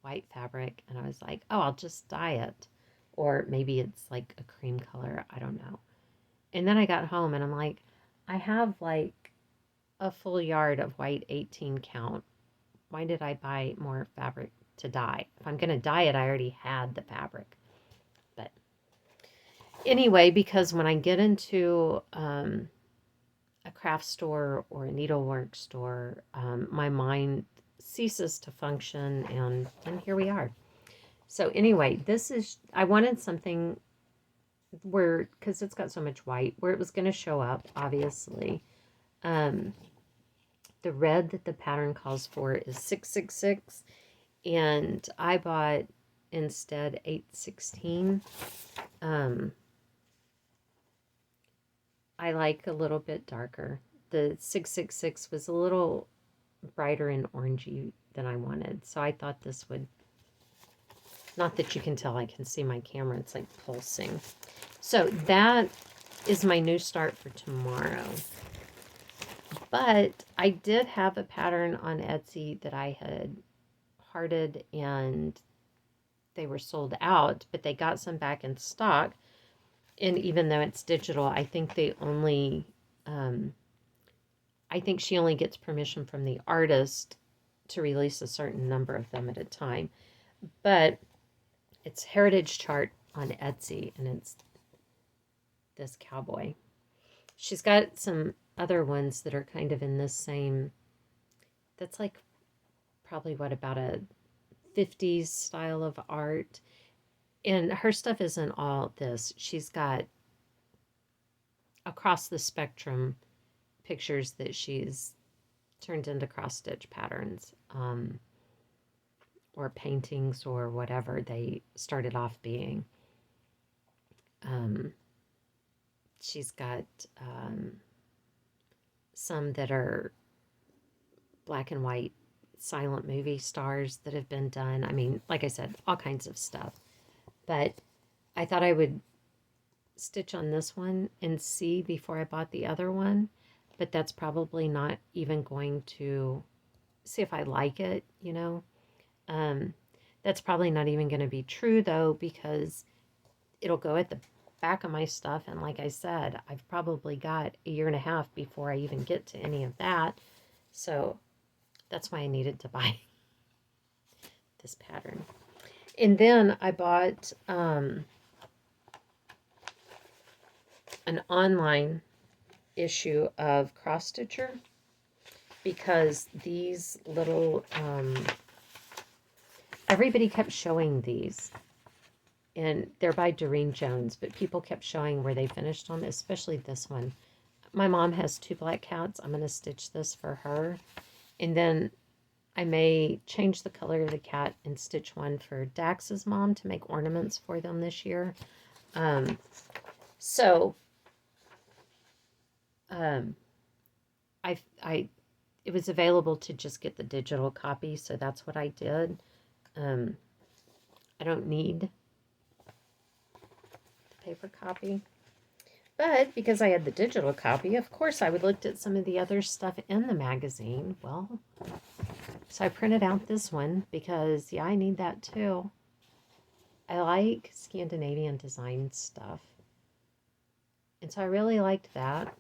white fabric, and I was like, oh, I'll just dye it. Or maybe it's like a cream color. I don't know. And then I got home, and I'm like, I have like a full yard of white 18 count. Why did I buy more fabric to dye? If I'm going to dye it, I already had the fabric. But anyway, because when I get into a craft store or a needlework store, my mind ceases to function, and here we are. So anyway, this is, I wanted something where, because it's got so much white, where it was going to show up, obviously. The red that the pattern calls for is 666, and I bought instead 816. I like a little bit darker. The 666 was a little brighter and orangey than I wanted, so I thought this would, not that you can tell, I can see my camera, it's like pulsing. So that is my new start for tomorrow. But I did have a pattern on Etsy that I had hearted, and they were sold out, but they got some back in stock. And even though it's digital, I think they only I think she only gets permission from the artist to release a certain number of them at a time. But it's Heritage Chart on Etsy, and it's this cowboy. She's got some other ones that are kind of in this same, that's like probably what, about a 50s style of art. And her stuff isn't all this. She's got across the spectrum pictures that she's turned into cross stitch patterns, or paintings or whatever they started off being. She's got some that are black and white silent movie stars that have been done. I mean, like I said, all kinds of stuff. But I thought I would stitch on this one and see before I bought the other one. But that's probably not even going to see if I like it, you know. That's probably not even going to be true though, because it'll go at the back of my stuff. And like I said, I've probably got a year and a half before I even get to any of that. So that's why I needed to buy this pattern. And then I bought an online issue of Cross Stitcher, because these little, everybody kept showing these. And they're by Doreen Jones, but people kept showing where they finished them, especially this one. My mom has 2 black cats. I'm going to stitch this for her. And then I may change the color of the cat and stitch one for Dax's mom to make ornaments for them this year. It was available to just get the digital copy, so that's what I did. I don't need paper copy. But because I had the digital copy, of course I would looked at some of the other stuff in the magazine. Well, so I printed out this one because, yeah, I need that too. I like Scandinavian design stuff. And so I really liked that.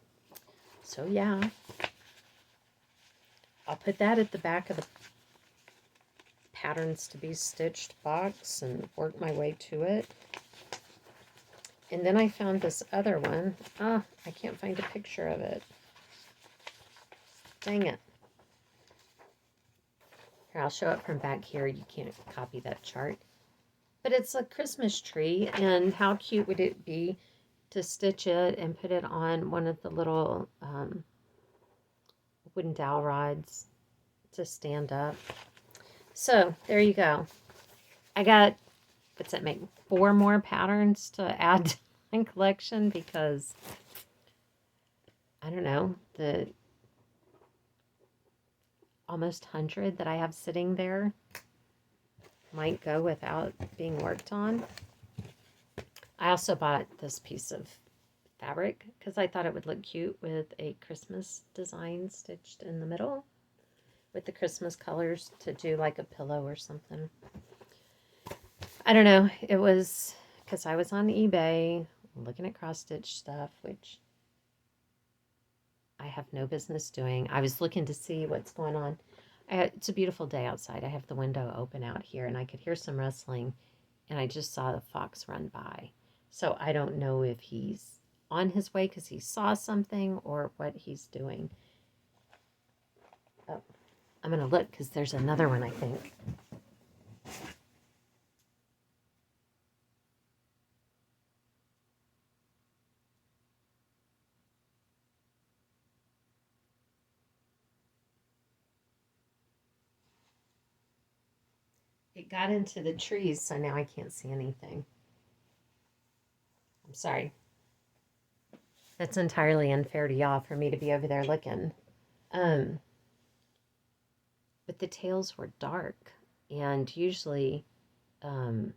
So yeah, I'll put that at the back of the patterns to be stitched box and work my way to it. And then I found this other one. I can't find a picture of it. Dang it. Here, I'll show it from back here. You can't copy that chart. But it's a Christmas tree, and how cute would it be to stitch it and put it on one of the little wooden dowel rods to stand up. So, there you go. I got, what's that make, 4 more patterns to add to my collection, because I don't know, the almost 100 that I have sitting there might go without being worked on. I also bought this piece of fabric because I thought it would look cute with a Christmas design stitched in the middle with the Christmas colors to do like a pillow or something. I don't know. It was because I was on eBay looking at cross-stitch stuff, which I have no business doing. I was looking to see what's going on. It's a beautiful day outside. I have the window open out here, and I could hear some rustling, and I just saw the fox run by. So I don't know if he's on his way because he saw something or what he's doing. Oh, I'm going to look because there's another one, I think. It got into the trees, so now I can't see anything. I'm sorry. That's entirely unfair to y'all for me to be over there looking. But the tails were dark, and usually the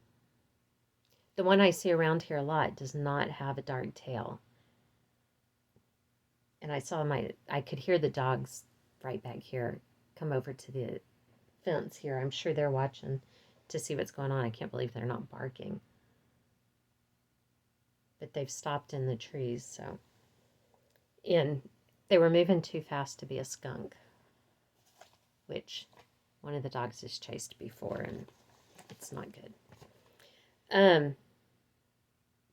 one I see around here a lot does not have a dark tail. And I could hear the dogs right back here come over to the fence here. I'm sure they're watching to see what's going on. I can't believe they're not barking. But they've stopped in the trees, so. And They were moving too fast to be a skunk, which one of the dogs has chased before, and it's not good.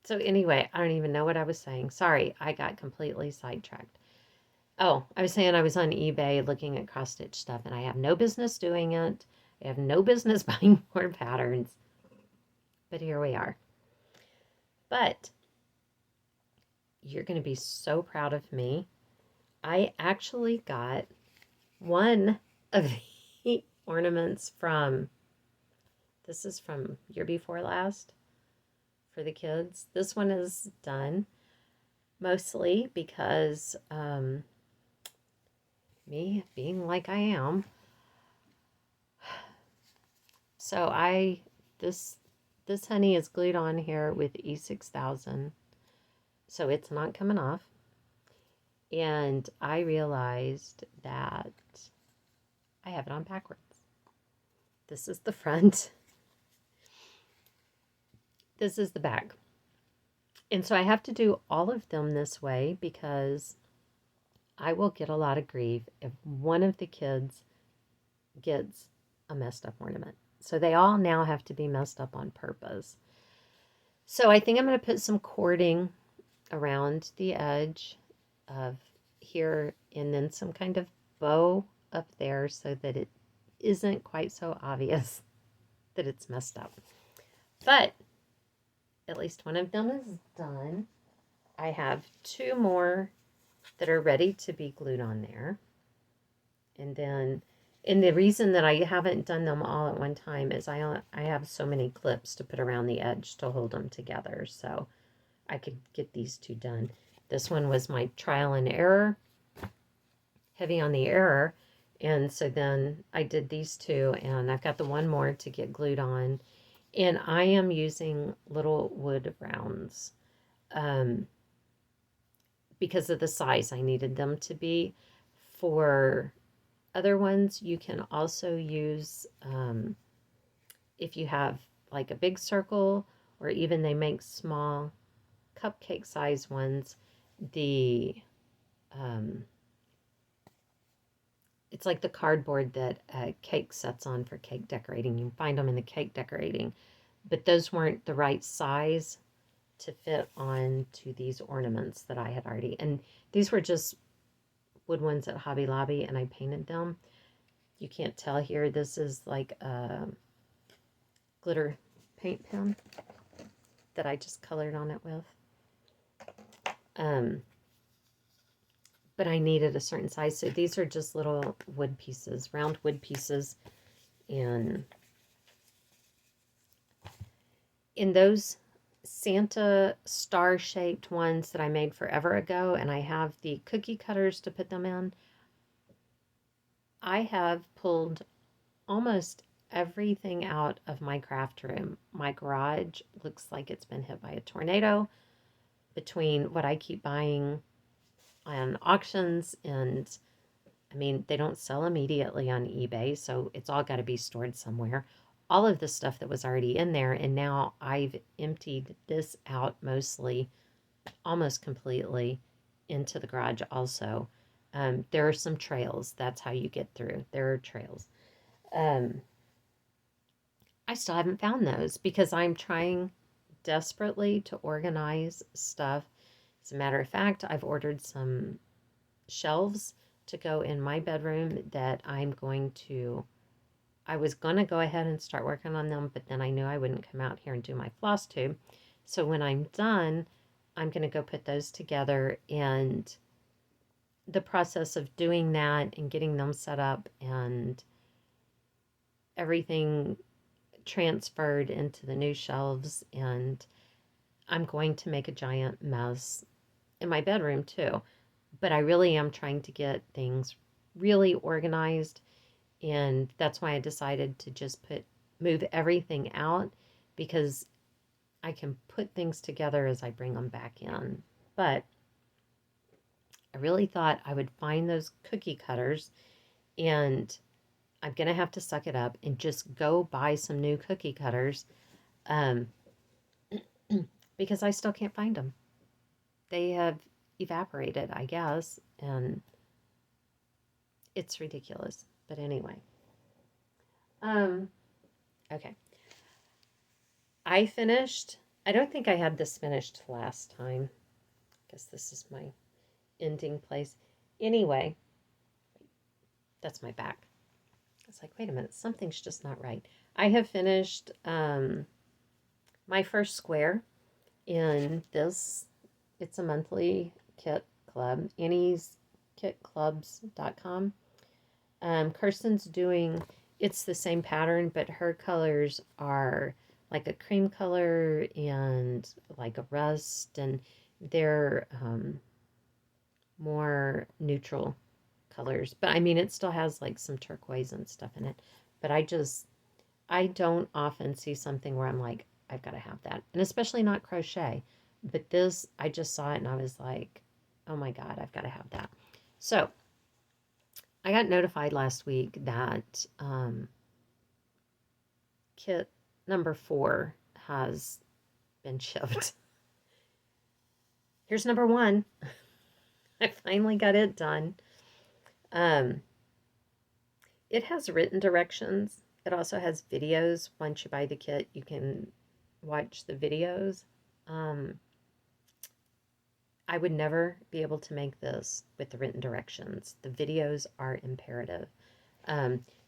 So anyway, I don't even know what I was saying. Sorry, I got completely sidetracked. Oh, I was saying I was on eBay looking at cross-stitch stuff, and I have no business doing it. I have no business buying more patterns. But here we are. But you're going to be so proud of me. I actually got one of the ornaments from, this is from year before last for the kids. This one is done mostly because me being like I am. So this honey is glued on here with E6000. So it's not coming off. And I realized that I have it on backwards. This is the front. This is the back. And so I have to do all of them this way because I will get a lot of grief if one of the kids gets a messed up ornament. So they all now have to be messed up on purpose. So I think I'm going to put some cording around the edge of here and then some kind of bow up there so that it isn't quite so obvious that it's messed up. But at least one of them is done. I have two more that are ready to be glued on there. And the reason that I haven't done them all at one time is I have so many clips to put around the edge to hold them together. So I could get these two done. This one was my trial and error, heavy on the error. And so then I did these two, and I've got the one more to get glued on. And I am using little wood rounds because of the size I needed them to be. For other ones, you can also use, if you have like a big circle, or even they make small cupcake size ones, it's like the cardboard that cake sets on for cake decorating. You can find them in the cake decorating, but those weren't the right size to fit on to these ornaments that I had already. And these were just wood ones at Hobby Lobby, and I painted them. You can't tell here. This is like a glitter paint pen that I just colored on it with. But I needed a certain size. So these are just little wood pieces, round wood pieces. And in those Santa star-shaped ones that I made forever ago, and I have the cookie cutters to put them in, I have pulled almost everything out of my craft room. My garage looks like it's been hit by a tornado between what I keep buying on auctions, and I mean, they don't sell immediately on eBay, so it's all got to be stored somewhere. All of the stuff that was already in there, and now I've emptied this out mostly, almost completely, into the garage also. There are some trails. That's how you get through. There are trails. I still haven't found those because I'm trying desperately to organize stuff. As a matter of fact, I've ordered some shelves to go in my bedroom that I was going to go ahead and start working on them, but then I knew I wouldn't come out here and do my floss tube. So when I'm done, I'm going to go put those together, and the process of doing that and getting them set up and everything transferred into the new shelves, and I'm going to make a giant mess in my bedroom too. But I really am trying to get things really organized, and that's why I decided to just move everything out, because I can put things together as I bring them back in. But I really thought I would find those cookie cutters, and I'm going to have to suck it up and just go buy some new cookie cutters because I still can't find them. They have evaporated, I guess, and it's ridiculous. But anyway, okay. I finished. I don't think I had this finished last time. I guess this is my ending place. Anyway, that's my back. It's like, wait a minute, something's just not right. I have finished my first square in this. It's a monthly kit club, AnniesKitClubs.com. Kirsten's doing, it's the same pattern, but her colors are like a cream color and like a rust, and they're more neutral colors. But I mean, it still has like some turquoise and stuff in it. But I don't often see something where I'm like, I've got to have that. And especially not crochet. But this, I just saw it and I was like, oh my God, I've got to have that. So I got notified last week that kit number 4 has been shipped. Here's number 1. I finally got it done. It has written directions. It also has videos. Once you buy the kit, you can watch the videos. I would never be able to make this with the written directions. The videos are imperative.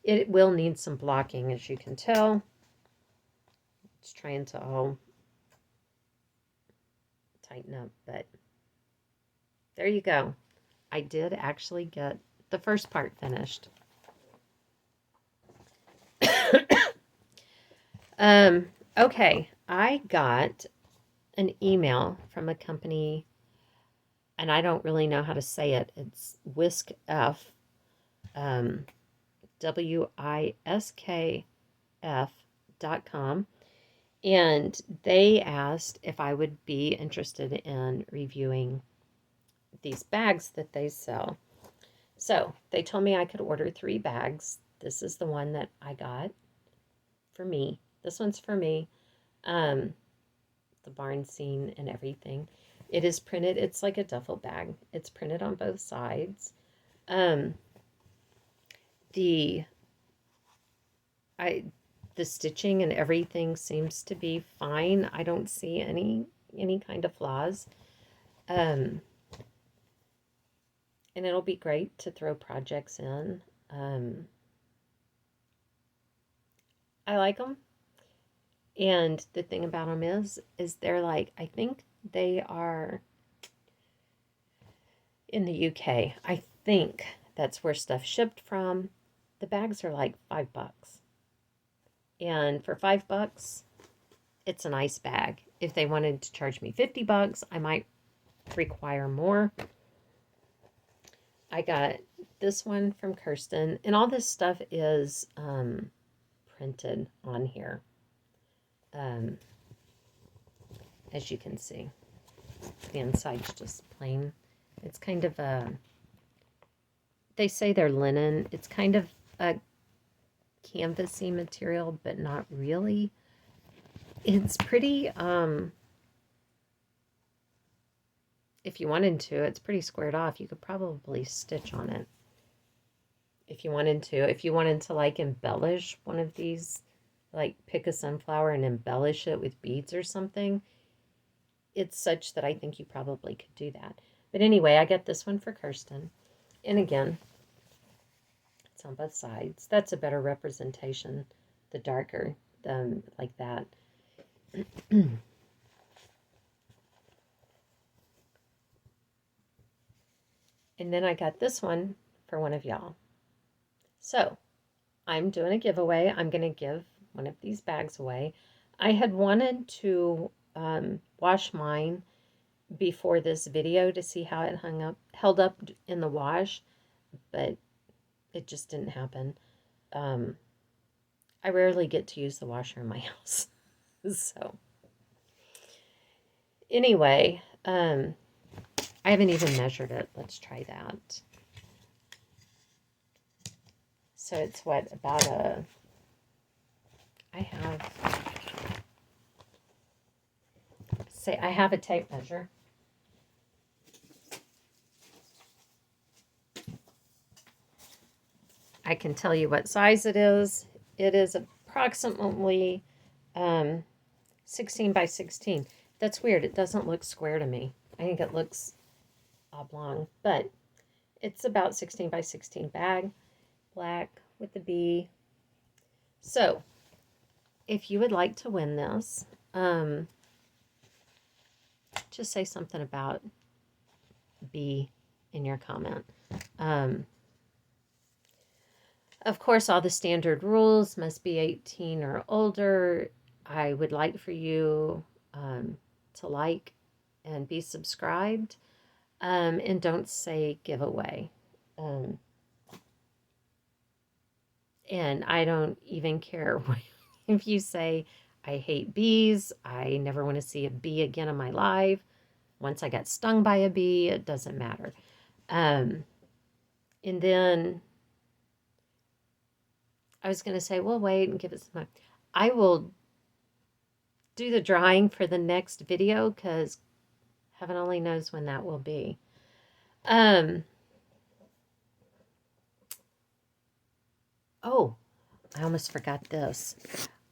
It will need some blocking, as you can tell. It's trying to all tighten up, but there you go. I did actually get the first part finished. Okay, I got an email from a company, and I don't really know how to say it. It's WiskF, WISKF.com, and they asked if I would be interested in reviewing these bags that they sell. So they told me I could order 3 bags. This is the one that I got for me. This one's for me. The barn scene and everything. It is printed. It's like a duffel bag. It's printed on both sides. The stitching and everything seems to be fine. I don't see any kind of flaws. And it'll be great to throw projects in. I like them. And the thing about them is they're like, I think they are in the UK. I think that's where stuff shipped from. The bags are like $5. And for $5, it's a nice bag. If they wanted to charge me $50, I might require more. I got this one from Kirsten, and all this stuff is printed on here. As you can see, the inside's just plain. It's kind of a, they say they're linen. It's kind of a canvasy material, but not really. It's pretty, if you wanted to, it's pretty squared off. You could probably stitch on it if you wanted to. If you wanted to like embellish one of these, like pick a sunflower and embellish it with beads or something, it's such that I think you probably could do that. But anyway, I got this one for Kirsten. And again, it's on both sides. That's a better representation, the darker, like that. And then I got this one for one of y'all. So I'm doing a giveaway. I'm going to give one of these bags away. I had wanted to wash mine before this video to see how it held up in the wash, but it just didn't happen. I rarely get to use the washer in my house. So anyway, I haven't even measured it. Let's try that. So it's what, about a, I have a tape measure. I can tell you what size it is. It is approximately 16 by 16. That's weird. It doesn't look square to me. I think it looks oblong, but it's about 16 by 16 bag, black with the bee. So, if you would like to win this, just say something about bee in your comment. Of course, all the standard rules must be 18 or older. I would like for you to like and be subscribed. And don't say giveaway. And I don't even care if you say, I hate bees. I never want to see a bee again in my life. Once I got stung by a bee, it doesn't matter. And then I was going to say, well, wait and give it some time. I will do the drawing for the next video because heaven only knows when that will be. Oh, I almost forgot this.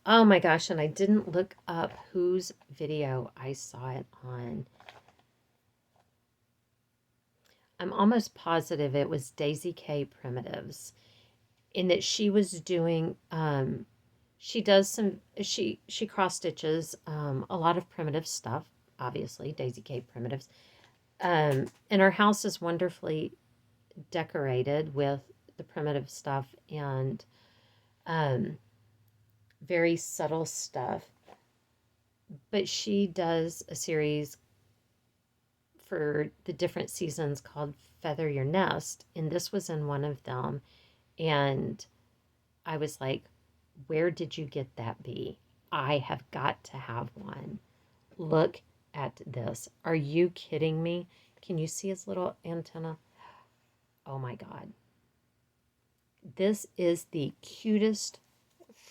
Oh my gosh, and I didn't look up whose video I saw it on. I'm almost positive it was Daisy K Primitives, in that she was doing, she does some, she cross stitches a lot of primitive stuff, obviously, Daisy K Primitives. And her house is wonderfully decorated with the primitive stuff and very subtle stuff. But she does a series for the different seasons called Feather Your Nest, and this was in one of them. And I was like, where did you get that bee? I have got to have one. Look at this. Are you kidding me? Can you see his little antenna? Oh my God. This is the cutest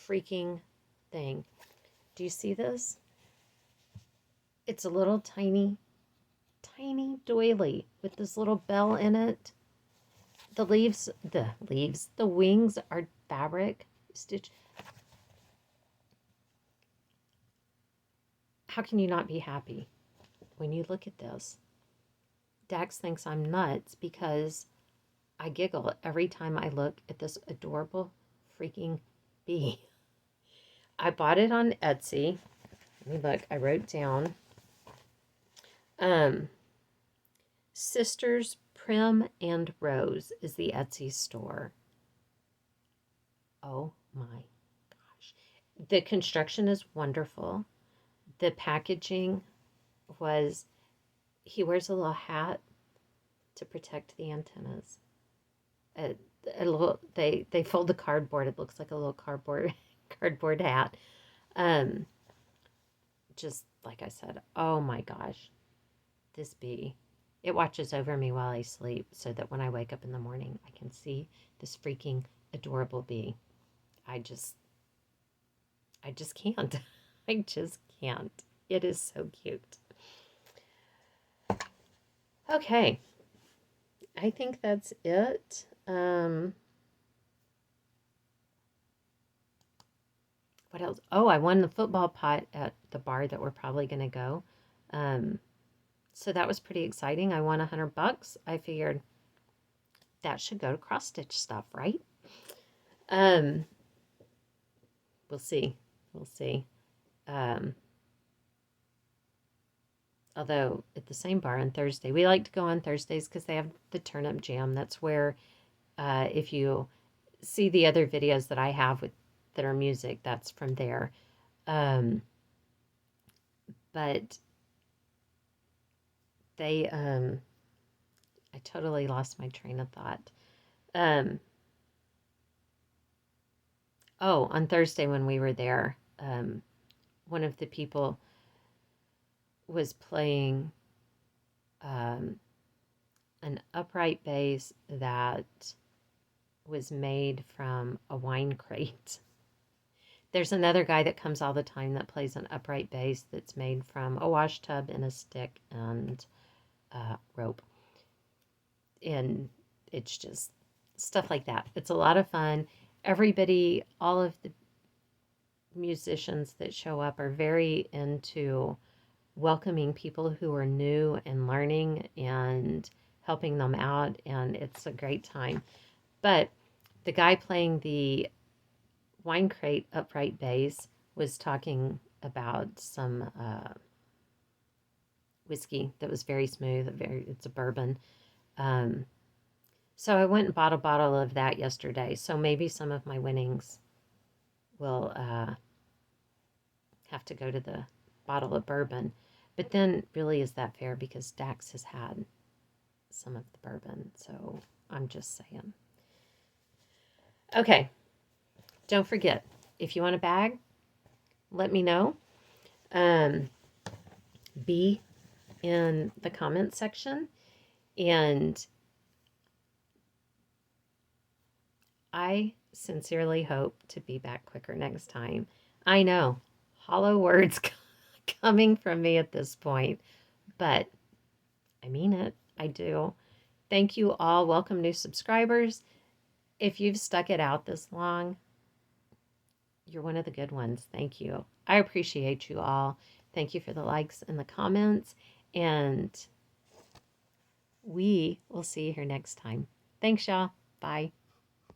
freaking thing. Do you see this? It's a little tiny doily with this little bell in it. The wings are fabric stitch. How can you not be happy when you look at this? Dax thinks I'm nuts because I giggle every time I look at this adorable freaking bee. I bought it on Etsy. Let me look. I wrote down. Sisters Prim and Rose is the Etsy store. Oh my gosh. The construction is wonderful. The packaging was, he wears a little hat to protect the antennas. They fold the cardboard. It looks like a little cardboard hat. Just like I said, oh my gosh, this bee. It watches over me while I sleep so that when I wake up in the morning, I can see this freaking adorable bee. I just can't. I just can't. It is so cute. Okay. I think that's it. What else? Oh, I won the football pot at the bar that we're probably going to go. So that was pretty exciting. I won $100. I figured that should go to cross stitch stuff, right? We'll see. We'll see. Although at the same bar on Thursday, we like to go on Thursdays because they have the turnip jam. That's where, if you see the other videos that I have that are music, that's from there. But they, I totally lost my train of thought. Oh, on Thursday when we were there, one of the people was playing an upright bass that was made from a wine crate. There's another guy that comes all the time that plays an upright bass that's made from a wash tub and a stick and rope. And it's just stuff like that. It's a lot of fun. Everybody, all of the musicians that show up are very into welcoming people who are new and learning and helping them out, and it's a great time. But the guy playing the wine crate upright bass was talking about some whiskey that was very smooth. It's a bourbon. Um, so I went and bought a bottle of that yesterday. So maybe some of my winnings will have to go to the bottle of bourbon. But then, really, is that fair? Because Dax has had some of the bourbon. So I'm just saying. Okay. Don't forget, if you want a bag, let me know. Be in the comment section. And I sincerely hope to be back quicker next time. I know, hollow words coming from me at this point, but I mean it. I do. Thank you all. Welcome new subscribers. If you've stuck it out this long, you're one of the good ones. Thank you. I appreciate you all. Thank you for the likes and the comments. And we will see you here next time. Thanks, y'all. Bye.